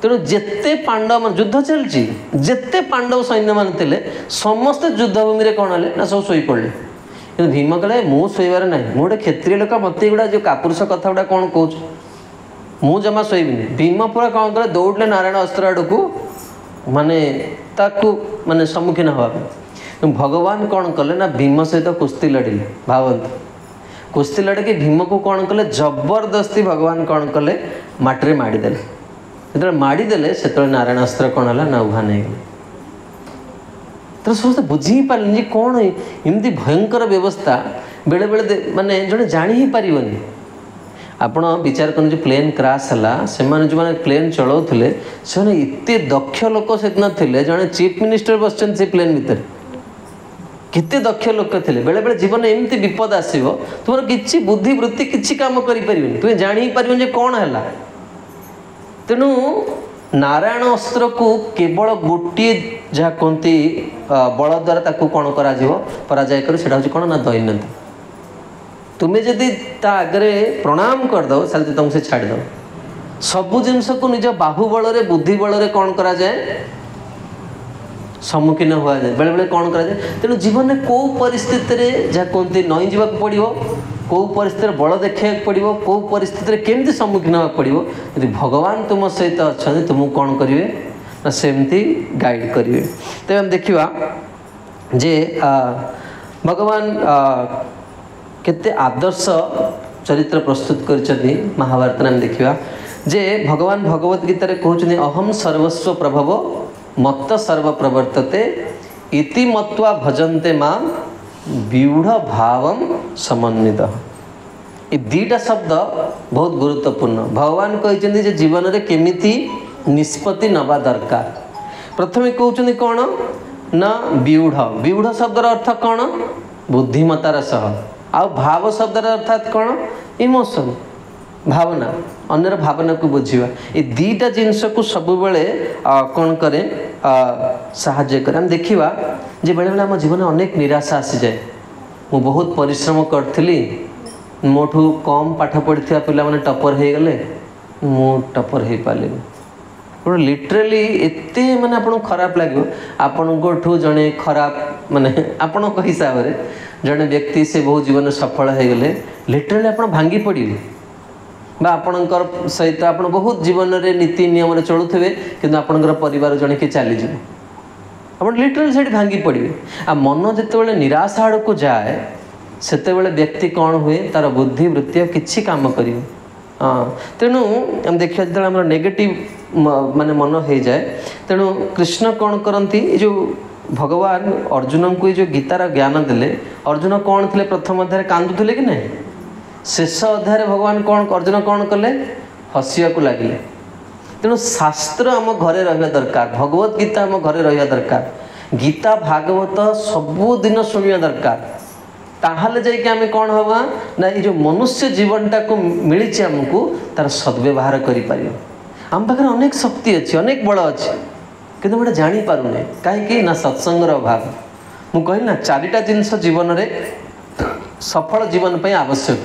तेणु जिते पांडव मान युद्ध चलती जिते पांडव सैन्य मान थे समस्ते युद्धभूमि कौन है ना सब शोई पड़े कि भीम कहले मु शोबार ना गोटे क्षत्रिय लोक मत गुड़ा जो कापुरुष कथा गुड़ा कौन कौच मु जमा शोबनी। भीम पूरा कौन कले दौड़े नारायण अस्त्र आड़ को माने ताकू माने सम्मुखीन हवा भगवान कौन कले ना भीम सहित कुस्ती लड़िले। भावत कुस्ती लड़के भीम को कौन कले जबरदस्ती भगवान कौन कले माटी माड़ीदे जो माड़ीदे से नारायण अस्त्र कौन है ना उभा नहीं गले। तो समस्त बुझी पारे कौन एमती भयंकर व्यवस्था बेले बेले माने जड़े जानी ही पारिबनी। आपण विचार कर जो प्लेन क्राश है से जो मैंने प्लेन चलाऊे से एत दक्ष लोक से थे जड़े चीफ मिनिस्टर बसचन से प्लेन भितर केते दक्ष लोक थे बेले बेले जीवन एमती विपद आसो तुम किसी बुद्धिवृत्ति किसी कम करें तुम जानी ही पार कौन है। तेणु नारायण अस्त्र को केवल गोटे जहाँ कहती बल द्वारा कौन कर कौन ना दैन्यता तुम्हें जदि आगे प्रणाम करदो साल तुमको से छाड़द सबू जिनस को निज बाहुबल बुद्धि बल कौन करा जाए सम्मुखीन हुआ जाए बेले बेले कौन करा जाए। तेणु जीवन में कौ परिस्थिति जहाँ कहते नई जावाक पड़ो कौ परिस्थिति बल देखा पड़ो कौ परिस्थिति केमती सम्मुखीन होगा पड़ो यदि भगवान तुम सहित अच्छा तुमको कौन करेंगे ना सेमती गाइड करेंगे। तेज हम देखा जे भगवान केते आदर्श चरित्र प्रस्तुत कर महाभारत में देखा जे भगवान भगवत गीता कहते अहम सर्वस्व प्रभव मत्त सर्व प्रवर्तते इति मत्वा भजन्ते मां व्यूढ़ भाव समन्वित। ये दीटा शब्द बहुत गुरुत्वपूर्ण। भगवान कहते जे जीवन में केमिति निष्पत्ति नवा दरकार। प्रथमे कहते कौन ना व्यूढ़ व्यूढ़ शब्दर अर्थ कौन बुद्धिमतार सह आ भाव शब्दर अर्थात कौन इमोशन भावना अन्यर भावना को बुझा ये दीटा जिनस को सब बेले कौन करे साहाय्य करे। हम देखा जे बेले बेले आम जीवन में अनेक निराशा आसी जाए मु बहुत परिश्रम करी मोठू कम पाठ पढ़ी पिला माने टपर हो गले मु टपर हो पारे लिटराली एत माने आपको खराब लगे आपठू जड़े खराब माने आपण हिसाब से जड़े व्यक्ति से बहुत जीवन सफल हो गले लिटराली आप भांगी पड़े आपणकर सहित आप बहुत जीवन में नीति नियम चलुवे कि आपणकर परिवार जड़े कि चलीज आप लिटराली से भांगी पड़े आ मन जिते निराशा आड़ को जाए सेते व्यक्ति कौन हुए तार बुद्धि वृत्ति किसी काम कर। हाँ तेणु हम देखिए जो आम नेगेटिव माने मन हो जाए तेणु कृष्ण कौन करती जो भगवान अर्जुन को जो गीतार ज्ञान देले अर्जुन कौन थे प्रथम अध्याय कांदुले कि नहीं शेष अध्याय भगवान कौन अर्जुन कौन कले हसिया को लगे। तेणु शास्त्र आम घरे रहा दरकार भगवत गीता आम घरे रहा दरकार गीता भागवत सबुदिन शुणा दरकार ताहले जाइए आम कौन हवा ना ये जो मनुष्य जीवनटा को मिली आमको तार सद्व्यवहार करें आम पाखे अनेक शक्ति अच्छी अनेक बल अच्छी कि गोटे जापारे कहीं ना सत्संगर अभाव मु कहली ना चारिटा जिनस जीवन में सफल जीवन पर आवश्यक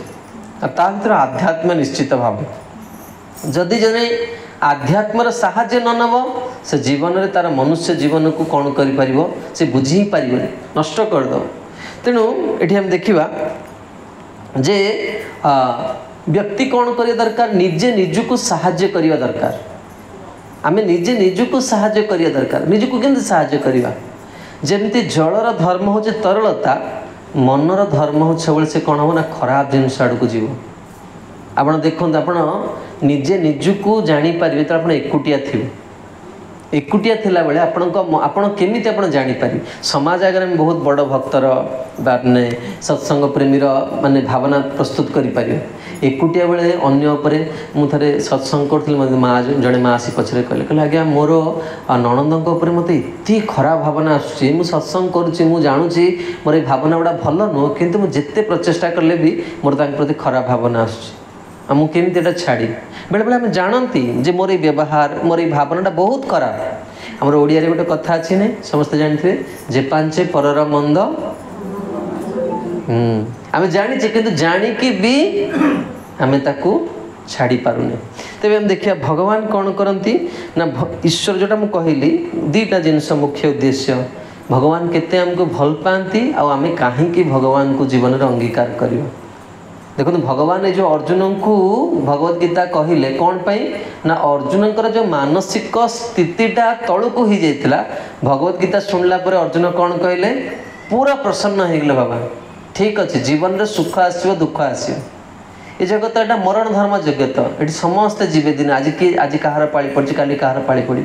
ता भर आध्यात्म निश्चित भाव जदि जने आध्यात्मर साहाय्य न नब से जीवन में तार मनुष्य जीवन को कौन कर से बुझी ही पार नष्ट करद। तेणु ये हम देखा जे व्यक्ति कौन कर दरकार निजे निजको साहाय्य करने दरकार आम निजे निजको साहाय्य करने दरकार निजको केमती साहाय्य करवा जमती जलर धर्म हो तरलता मनर धर्म हो से कौन हम ना खराब जिनस आड़ को जीव आप देखते आप निजे निजको जापर तो आप एकुटिया थे एकुटिया थिला बेले आपण केमिति आपण जानी पारि समाज आगे में बहुत बड़ भक्तर माने सत्संग प्रेमीर माने भावना प्रस्तुत करि पारि एकुटिया बेले अन्य उपरे मु थरे सत्संग करथि माँ जड़े माँ आसी पछरे कहले आज्ञा मोर नणंद उपर मत इति खराब भावना आसुची मु सत्संग करुच्ची मु जानुची मोर ये भावना गुड़ा भल नुह किंतु मु जेते प्रचेष्टा कले भी मोर तांक प्रति खराब भावना आसुची आम केमती छाड़ी बेले बेले आम जानती जे मोर व्यवहार मोर भावनाटा बहुत खराब आमर ओडिया रे गोटे कथा अच्छी नहीं समस्ते जानते जे पांचे परर मंद आम जाचे कि जाणिकी भी आम ताकू छाड़ी पारुने। तेज आम देखिए भगवान कौन करती ना ईश्वर जोटा मुझे कहली दीटा जिनस मुख्य उद्देश्य भगवान केते हमको भल पाती आम कहीं भगवान को जीवन में अंगीकार करवा। देखो भगवान जो अर्जुन को भगवत गीता कहले कौन पाई ना अर्जुन जो मानसिक स्थितिटा तलू ही जाता भगवत गीता शुणला अर्जुन कौन कहले पूरा प्रसन्न हो गले बाबा ठीक अच्छे जीवन में सुख आसो दुख आसो ये जगत एटा मरण धर्म जगत ये समस्ते जीवे दिन आज कि आज कहार पाली पड़ी काली कहार पाली पड़ी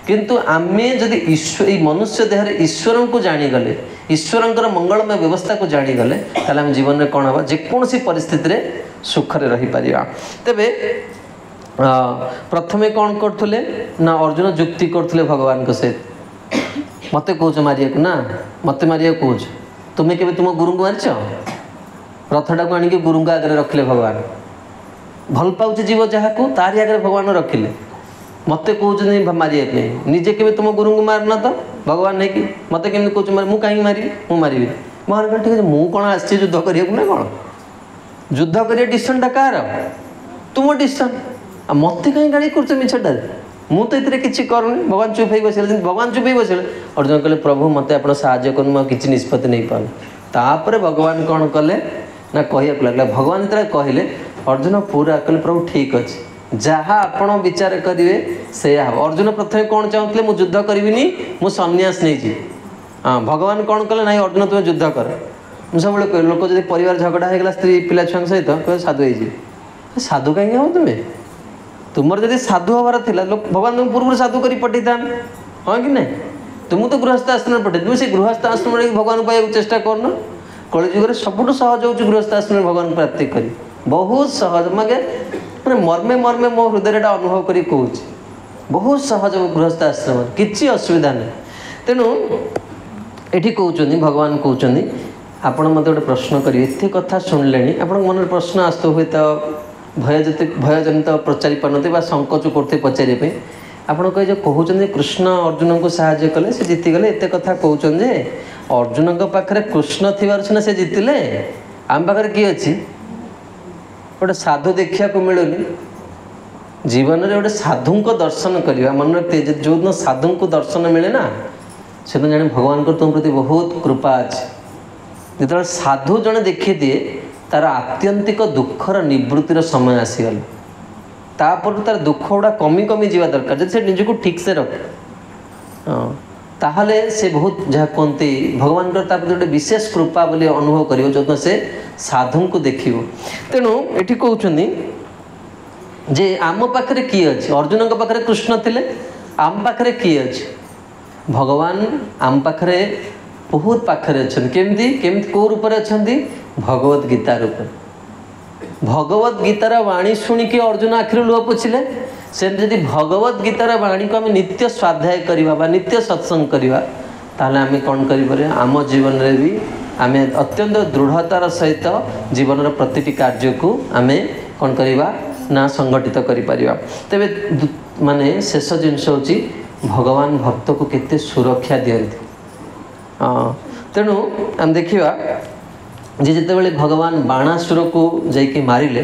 किंतु आमे जदि ईश्वर मनुष्य देह ईश्वर को जानीगले ईश्वर मंगलमय व्यवस्था को जानीगले ताले हम जीवन में कौन हम जेकोसी परिस्थिति रे सुखरे रही परिया। तेबे प्रथमे कौन करथुले ना अर्जुन जुक्ति करथुले भगवान को सहित मते कहूच मारिया को ना मते मारिया कहूच तुम्हें केबे तुम गुरु को मारिछ रथटा को आनिके गुरु आगे रखिले भगवान भल पाउछ जीव जहाँ को तारी आगे भगवान रखिले मत कहते मारे निजे के तुम गुरु को मारना तो भगवान नहीं कि मत केमी कौच मार मुझे कहीं मारि मुझे मारि भगवान कह ठीक है मुझे कौन आसी युद्ध करने ना कौन युद्ध कर डिसीजनटा कार तुम डिसीजन आ मत कहीं गाड़ी कर मिछटा मु तो ये किसी करूनी भगवान चुप हो बस भगवान चुप हो बस अर्जुन कहले प्रभु मत आप साहय कर किसी निष्पत्ति नहीं पाऊँ तापर भगवान कौन कले ना कह लगे भगवान जो कहले अर्जुन पूरा कहले प्रभु ठीक अच्छे जहाँ आपण विचार करेंगे से अर्जुन प्रथम कौन चाहते मुझे युद्ध करी मु सन्यास नहीं हाँ भगवान कौन कले ना अर्जुन तुम्हें युद्ध कर मुझे सब लोक जब परिवार झगड़ा होगा स्त्री पिला छुआ सहित कह साधु हो साधु कहीं हम तुम्हें तुम जब साधु हबार था लोक भगवान तुम पूर्व साधु कर पठे हाँ कि नहीं तुमको तो गृहस्थ आश्रम पठे तुम से गृहस्थ आश्रम भगवान पाइबा चेष्टा करना कलिजुग सबुठ सहज हो गृहस्थ आश्रम भगवान प्राप्ति कर बहुत सहज मगे मैंने मर्मे मर्मे मो हृदय अनुभव कर कहूँ बहुत सहज गृहस्थ आश्रम किसी असुविधा नहीं। तेणु ये कहते भगवान कहते आपण मत गोटे प्रश्न करेंगे एत कथा शुणिले आप मन प्रश्न आसत हुए तो भयजनित पचारि पारते संकोच करते पचारे आपड़ कहे कहते कृष्ण अर्जुन को साहाय्य कले से जीतीगले एत कथा कहते अर्जुन पाखे कृष्ण थी से जीतिले आम पाखे किए अच्छी गोटे साधु देखा मिलूनी जीवन में गोटे साधु को दर्शन करवा मन रखते जो दिन साधु को दर्शन मिले ना से दिन जाने भगवान को तुम प्रति बहुत कृपा अच्छे जो साधु जड़े देखी दिए तार आत्यंतिक दुखर निवृत्तिर समय आसीगला तापर तार दुख गुड़ा कमी कमी जावा दरकार जब से निज को ठीक से रख ताहले से बहुत जहाँ कहते भगवान गोटे विशेष कृपा बोली अनुभव कर जो से साधु को देख तेणु ये कहते जे आम पाखे किए अच्छे अर्जुन पाखे कृष्ण थे आम पाखे किए अच्छे भगवान आम पाखे बहुत पाखे अच्छा केमती केमती कौ रूप अच्छा भगवत गीता रूप भगवत गीतार वाणी शुणिकी अर्जुन आखिर लुह पोछिले से जदि भगवत गीतार वाणी को आम नित्य स्वाध्याय करवा नित्य सत्संग करवा ताहले आम कौन कर आम जीवन में भी आम अत्यंत दृढ़तार सहित जीवन प्रतिटी कार्य को आम कौन करवा ना संगठित करिपरिबा। तेबे माने शेष जिनस होची भगवान भक्त को केते सुरक्षा दियंती। तेणु आम देखिबा जे जेतेबेले भगवान बाणासुर को जाइके मारिले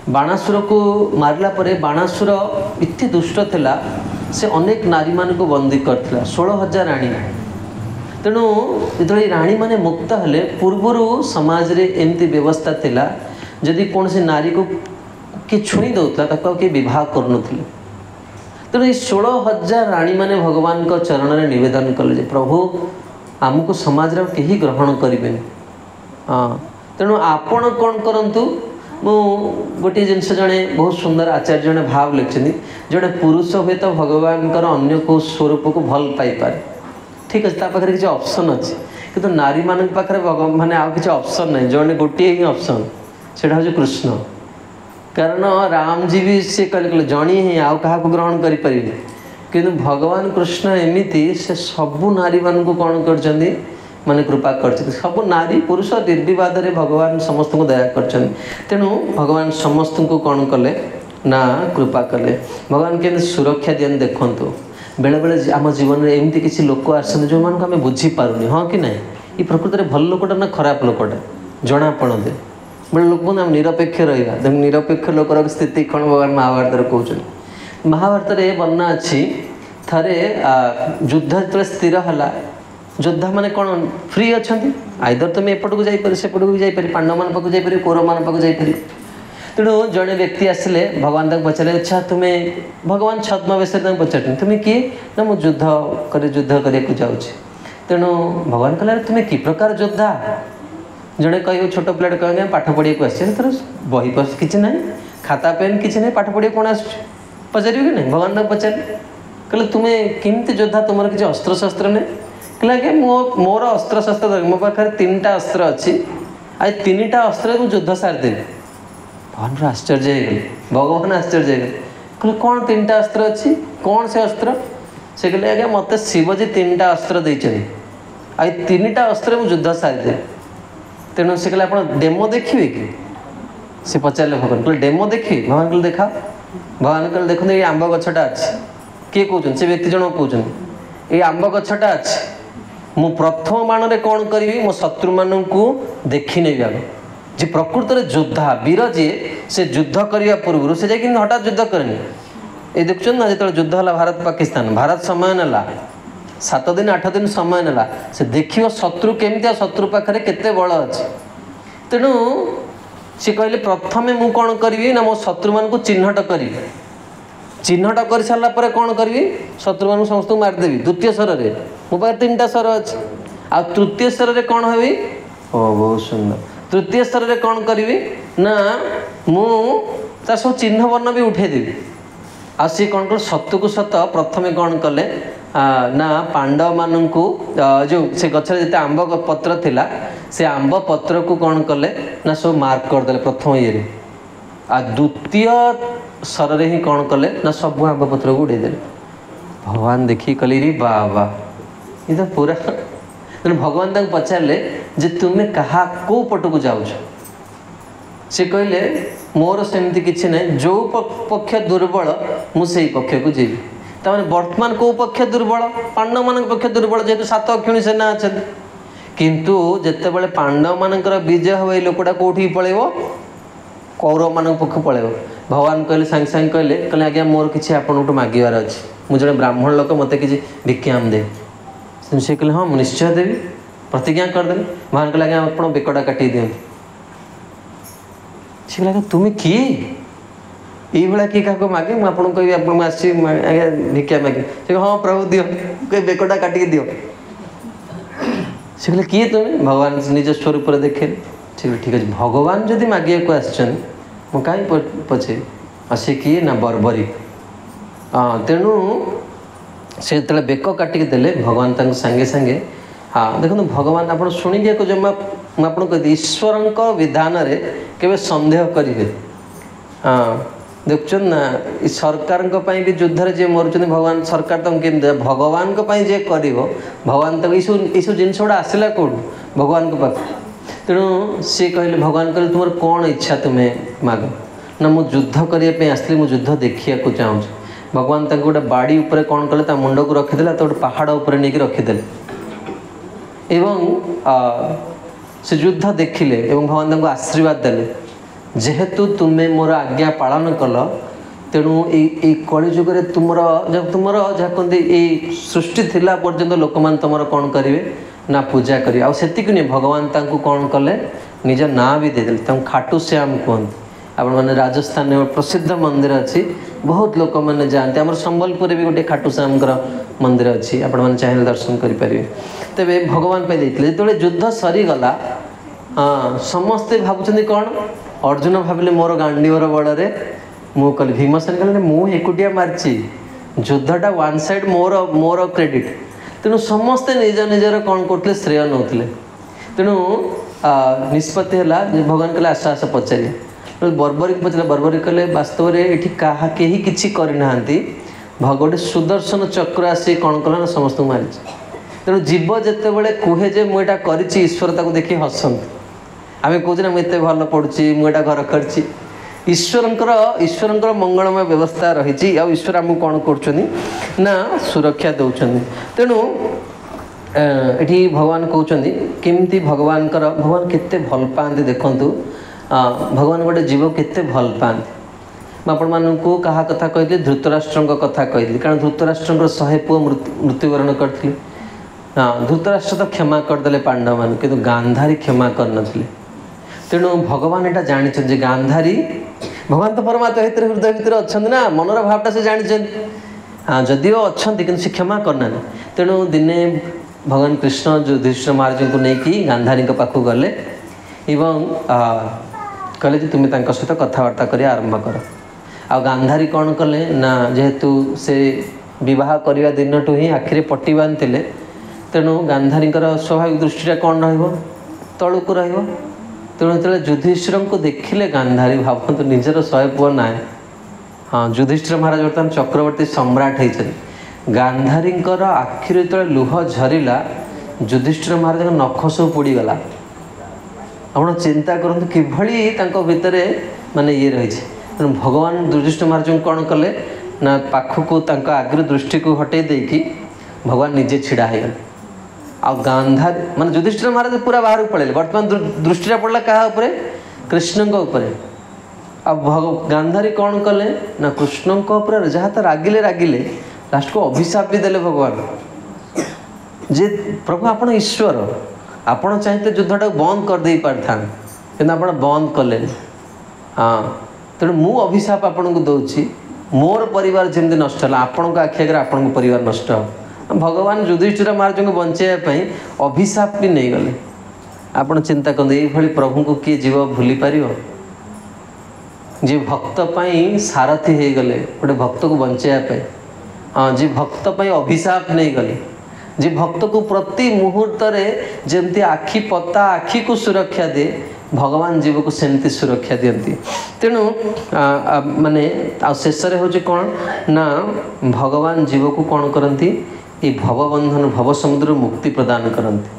बाणासुर को मारला परे बाणासुर इतने दुष्ट थिला से अनेक नारी मान को बंदी करथिला 16,000 राणी। तेणु जो राणी माने मुक्त हेले पूर्वर समाज रे एमती व्यवस्था थिला जदि कौन से नारी को कि छुणी दौला ताको कि विवाह करुनथिले। तेणु ये 16,000 राणी माने भगवान को चरण में निवेदन कले प्रभु आमको समाज रे केही ग्रहण करें। हाँ तेणु आपण कौन करंतु मु गोटे जिनस जड़े बहुत सुंदर आचार्य जड़े भाव लिखिं जड़े पुरुष हुए तो भगवान अन्य को स्वरूप को भल पाइपे ठीक अच्छे पाखे किसी ऑप्शन अच्छे किंतु नारी मान पाखे माने आउ किसी ऑप्शन नहीं जड़े गोटे ही ऑप्शन से कृष्ण कारण राम जी भी सी कहले जणी ही आउ क्या ग्रहण करें किंतु भगवान कृष्ण एमती से सबू नारी मान को कौन कर माने कृपा कर सब नारी पुरुष निर्विवाद भगवान समस्त को दया कर तेणु भगवान समस्त को कौन कले ना कृपा कले। भगवान के सुरक्षा दियन देखंतु बेले बेले आम जीवन में एमती किसी लोक आसते जो मानक आम बुझीपारूनी हाँ कि ना ये प्रकृति में भल लोकटा ना खराब लोकटा जना पड़ते बेले लोक आम निरपेक्ष रहा निरपेक्ष लोकर स्थिति कौन भगवान महाभारत कहते महाभारत वर्णना अच्छी थरे युद्ध जो स्थिर है योद्धा मैंने कौन फ्री अच्छा आइदर तुम एपट को जापर सेपट को जापर पांडव मान पाक जापर कौरव मान पाक जापर तेणु जड़े व्यक्ति आसिले भगवान तक पचारे अच्छा तुम्हें भगवान छद्मवेश पचार तुम्हें किए ना मुझे युद्ध करने जाऊँ तेणु भगवान कहला तुम्हें कि प्रकार योद्धा जड़े कह छोट पिलाटे कह पाठ पढ़िया को आस बही किसी ना खाता पेन किसी ना पाठ पढ़िया कौन आस पचार कि नहीं भगवान तक पचारे कहले तुम्हें केमती योद्धा तुम किसी अस्त्र शस्त्र नहीं कहला कि मोर अस्त्र शस्त्र मो पाखे 3टा अस्त्र अच्छी आ 3टा अस्त्र मुझे युद्ध सारिदेवी भगवान आश्चर्य हो भगवान आश्चर्य हो कहले कौन 3टा अस्त्र अच्छी कौन से अस्त्र से कहले आज्ञा मत शिवजी 3टा अस्त्र देते आ 3टा अस्त्र मुझे युद्ध सारिदेवी तेणु से कहले आप डेमो देखिए कि से पचारे भगवान कहले डेमो देखिए भगवान कहले देखा भगवान कहले देखो ये आंब गछटा अच्छी किए कौन से व्यक्ति जन कौन ये आंब गछटा अच्छी मु प्रथम बाण में कौन करी मो शत्रु मान को देखी नहीं आगे जी प्रकृत में योद्धा वीर जी से युद्ध करने पूर्व से जाकि हठात युद्ध करनी ये देखुं ना जो युद्ध है भारत पाकिस्तान भारत समय नाला 7 दिन 8 दिन समय नाला से देखियो शत्रु केमती शत्रु पाखे केते बल अच्छे तेणु सी कहले प्रथमे मु कौन करी ना मो शत्रु मान को चिन्हट करी चिन्हट कर सारा पर कौन करी शत्रु मान समस्त मारिदेवी द्वितीय स्वर में मो पाखे 3टा स्वर अच्छे आ तृतीय स्वर में कौन हेबी ओ बहुत सुंदर तृतीय स्तर में कौन करी ना मुझे सब चिन्ह वर्ण भी उठेदेवी आ सी कौन कर सत को सत प्रथमे कौन कले ना पांडव मान को जो से गचर जिते आंब पत्र थिला से आंब पत्र को कौन कले ना सब मार्क करदे प्रथम ये आ द्वितीय स्वर ही कौन कले ना सब आंब पत्र को उड़ेदे भगवान देखी कहले रे बाबा ये तो पूरा तेणु भगवान तक पचारे जे तुम्हें कहा को पट को जाऊँ से कहले मोर सेमती किसी ना जो पक्ष दुर्बल मुझे पक्ष को जीवी तमें वर्तमान कौ पक्ष दुर्बल पांडव मान पक्ष दुर्बल जेहतु 7 अक्षुणी सेना अच्छा किंतु जिते बड़े पांडव मानकर विजय हम ये लोकटा कौटी पलैब कौरव मान पक्ष पलैब भगवान कहले सांगे सांगे कहले कहले आज्ञा मोर किसी आपन मागिबार अच्छे मुझे जड़े ब्राह्मण लोक मत कि भिक्षाम दे से कहले हाँ मुझे निश्चय देवी प्रतिज्ञा करदेली भगवान कहले आज्ञा आप बेकटा काटी दिखाँ से कहला तुम्हें किए ये किए क्या मागे मुझे कह आसी आज्ञा भिक्षा मागे से हाँ प्रभु दियो कह बेकटा काटिक दियो से कहले किए तुम्हें भगवान निज स्वरूप देखे ठीक अच्छे भगवान जदि मागे को आसन मु कहीं पचे आ सी किए ना बर्बरी तेणु से जो बेक काटिक देले भगवान तक सांगे सांगे हाँ देखो भगवान आप शुणिके को जमा मुझे कहती ईश्वर विधान रे केवे संदेह करेंगे हाँ देखुन ना सरकार भी युद्ध जी मरुँच भगवान सरकार तक केमती भगवान जे कर भगवान तक यू जिनस गुड़ा आसला कौन भगवान पाख तेणु सी कहले भगवान कहले तुम कौन इच्छा तुम्हें माग ना मुझे युद्ध करने आसली मुझे युद्ध देखा चाहूँ भगवान तक गोटे बाड़ी उपर कौन कले मुंड को रखीदे तो गोटे पहाड़ उपर नहीं रखीदे एवं से युद्ध देखिले एवं भगवान तक आशीर्वाद देले जेहेतु तुम्हें मोर आज्ञा पालन कल तेणु ये कलिजुगे तुमर जहाँ कहते ये सृष्टि थिला पर्यंत लोक मैंने तुम कौन करेंगे ना पूजा करेंगे आक नहीं भगवान तांको कौन कले निज ना भी देदेले खाटू श्याम कहते आप मैंने राजस्थान में प्रसिद्ध मंदिर अच्छी बहुत लोक मैंने जाते आम संबलपुर भी गोटे खाटू श्याम मंदिर अच्छी आप चाहिए दर्शन करेंगे तेरे भगवान पे देते जो युद्ध सरीगला हाँ समस्ते भावुं कौन अर्जुन भाविले मोर गांडीवर बड़े मु कल भीमसेन कहले मु एकुटिया मार्ची युद्धटा वन साइड मोर मोर क्रेडिट तेणु समस्ते निज निजर कौन करते श्रेय नौते तेणु निष्पत्ति है भगवान कहले आस आस पचारे बर्बरिक पचारे बर्बरिक कहले वास्तव में ये कहीं किसी करना गोटे सुदर्शन चक्र आसी कौन कला ना समस्त मारी तेणु जीव जिते बड़े कहे जे मुझे कर ईश्वर ताको देखी हसंत आम कहे मुझे भल पढ़ुची मुझे घर कर ईश्वरंकर मंगलमय व्यवस्था रही ईश्वर आमको कौन कर सुरक्षा दौरान तेणु ये भगवान कहते केमती भगवान केते भल पाते देखु भगवान गोटे जीव केते भल पाते आपण मानू क्या कथा कहली धृतराष्ट्र कथा कहली कारण धृतराष्ट्र 100 पुओ मृत्युवरण करते धृतराष्ट्र तो क्षमा करदे पांडव मान कि गांधारी क्षमा करन तेणु भगवान यहाँ जानी गांधारी भगवान तो परमात्मा हृदय भितर अच्छा ना मनर भावटा से जानी हाँ जदिओ अच्छा कि से क्षमा करना तेणु दिने भगवान कृष्ण युधिष्ठिर महाराज को लेकिन गांधारी पाखु गले एवं कहले तुम्हें सहित कथबार्ता कर आरंभ कर आ गांधारी कौन कले ना जेहेतु से विवाह करने दिन टू ही आखिरी पट्टी बांधते तेणु गांधारी स्वाभाविक दृष्टिटा कौन रलू रहा तेणु जो युधिष्ठिर को देखिले गांधारी भावतु निजर 100 पुओ ना हाँ युधिष्ठिर महाराज बर्तमान चक्रवर्ती सम्राट होती गांधारी आखिर जो लुह झरला युधिष्ठिर महाराज नख सब पोड़गला आप चिंता करूँ किभली भितर माने ये रही तेणु भगवान युधिष्ठिर महाराज कौन कले ना पाखक आगे दृष्टि को हटे देकी भगवान निजे छिड़ा हो आ गांधारी मान युधिष्ठिर महाराज पूरा बाहर पड़े बर्तमान दृष्टिटा पड़ा क्या कृष्ण अब गांधारी कौन कले ना कृष्ण जहाँ तो रागिले रागिले लास्ट को अभिशाप भी देले भगवान जे प्रभु आपण ईश्वर आपण चाहते युद्धटा बंद कर दे पारथा कि आप बंद कले हाँ तेणु मु अभिशाप आपन को दौची मोर परिवार जमी नष्ट है आपण आखि आगे आपण परिवार नष्ट भगवान युधिष्ठिर महाराज को बचाई अभिशाप भी नहीं गले आपण चिंता करते ये प्रभु को किए जीव भूली पार जी भक्त सारथी हो गले गोटे भक्त को बचाई हाँ जी भक्त अभिशाप नहीं गले जी भक्त को प्रति मुहूर्त जमती आखि पता आखि को सुरक्षा दे भगवान जीव को सेमती सुरक्षा दियंती तेणु माने शेष हूँ कौन ना भगवान जीव को कौन करती ये भवबंधन भव समुद्र मुक्ति प्रदान करती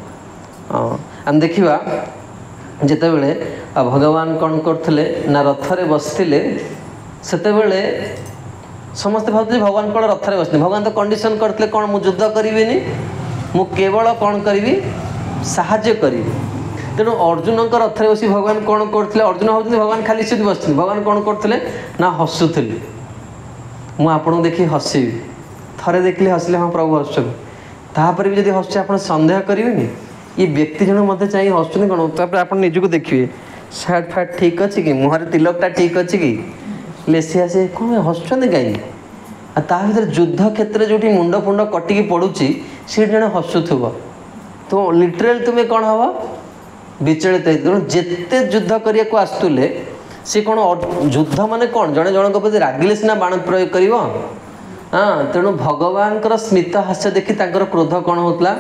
आम देखा जिते बड़े भगवान कौन करते ना रथरे बसते से समस्ते भावते भगवान कौन रथरे बसते भगवान तो कंडीशन करते कौन मुझे युद्ध करी मु केवल कौन करी साहाय्य करी तेणु अर्जुन रथरे बसी भगवान कौन करते अर्जुन भावते भगवान खाली से बस भगवान कौन करते ना हसुले मुझे देखी हसबी थरे देखले हसले हाँ प्रभु हसुन तापर भी जब हसुचे आप सन्देह करेंगे ये व्यक्ति जन मत चाहिए हसुन कौन तापर आप निजक देखिए सार्ट फाट ठीक अच्छे कि मुहर तिलकटा ठीक अच्छे कि लेसिया से कौन हसुन कहीं भर युद्ध क्षेत्र जो मुंड फुंड कटिकी पड़ुची सी जन हसुव तो लिटराल तुम्हें कौन हम विचलित तेणु जिते युद्ध करने को आसुले सी कौन युद्ध माने कौन जड़े जन प्रति रागिले सीना बाण प्रयोग कर हाँ तेणु भगवान स्मित हास्य देखी क्रोध कौन होता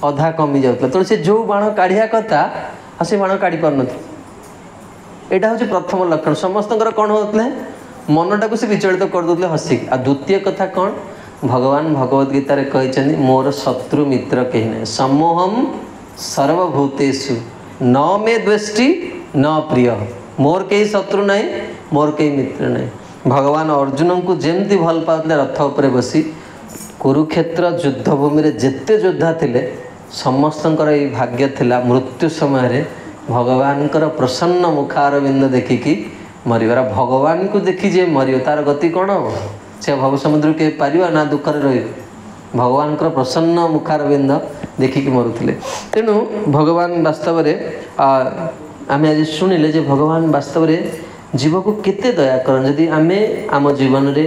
अधा कमी जाता तेणु से जो बाण काढ़िया कथा आ से बाण काढ़ी पार यहाँ हूँ प्रथम लक्षण समस्त कौन होते मनटा को से विचलित कर दे हसिक आ द्वितीय कथा कौन भगवान भगवद गीता कहते मोर शत्रु मित्र कहीं ना समूहम सर्वभूतेषु न मे द्वेष्टि न प्रिय मोर कई शत्रु नहीं मोर कई मित्र नहीं भगवान अर्जुन को जमती भल पाते रथ उपर बसी कुरुक्षेत्र युद्धभूमि में जिते योद्धा थे समस्त भाग्य थिला मृत्यु समय भगवान प्रसन्न मुखारविंद देखिकी मरबार भगवान को देखी जे मर तार गति कौन हम से भव समुद्र के पार ना दुखर रही भगवान प्रसन्न मुखारविंद देखिकी मरुले तेणु भगवान वास्तव आम आज शुणिले जे भगवान वास्तव जीव को केते दया करन जदि आमे आम जीवन रे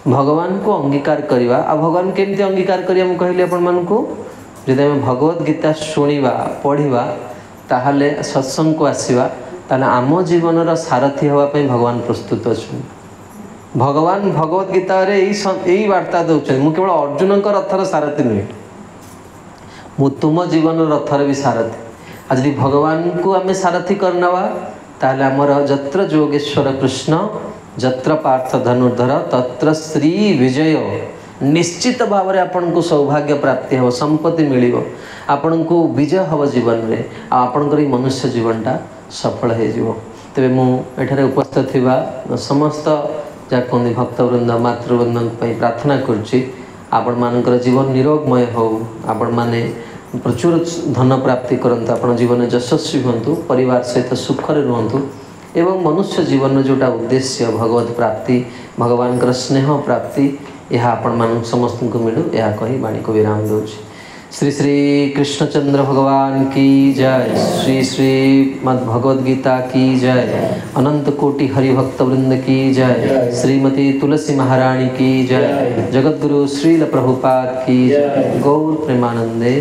भगवान को अंगीकार करवा आ भगवान केमती अंगीकार करिया हम कहली आपण मान को जदि आम भगवत गीता शुणिबा पढ़िबा ताहले सत्संग को आसीबा ताहले आम जीवन सारथी हवा पई भगवान प्रस्तुत अछि भगवान भगवत गीता रे एई वार्ता दउछन मु केवल अर्जुन को रथर सारथी नुहे मु तुम जीवन रथर भी सारथी आज यदि भगवान को आम सारथी करनवा ताहले आमर जत्र जोगेश्वर कृष्ण जत्र पार्थ धनुर्धर तत्र श्री विजय निश्चित भाव में आपन को सौभाग्य प्राप्ति हो संपत्ति मिलिबो आपन को विजय हम जीवन में आपणकर मनुष्य जीवनटा सफल हो तेरे मु एठारे उपस्थित थिबा समस्त जा कहते भक्तवृंद मातृवृंद प्रार्थना करुच्ची आपण मानकर जीवन निरोगमय हो, आपण माने प्रचुर धन प्राप्ति करंतु, आपण जीवन यशस्वी हंतु, परिवार सहित सुखरे रुहंतु एवं मनुष्य जीवन जोटा उद्देश्य भगवत प्राप्ति भगवान का स्नेह प्राप्ति यह आपण मान समस्त को मिलू यह कही वाणी को विराम दूची। श्री श्री कृष्णचंद्र भगवान की जय, श्री श्री मद् भगवद गीता की जय, अनंत कोटि हरिभक्त वृंद की जय, श्रीमती तुलसी महारानी की जय, जगद्गुरु श्रील प्रभुपाद की जय, गौर प्रेमानंदे।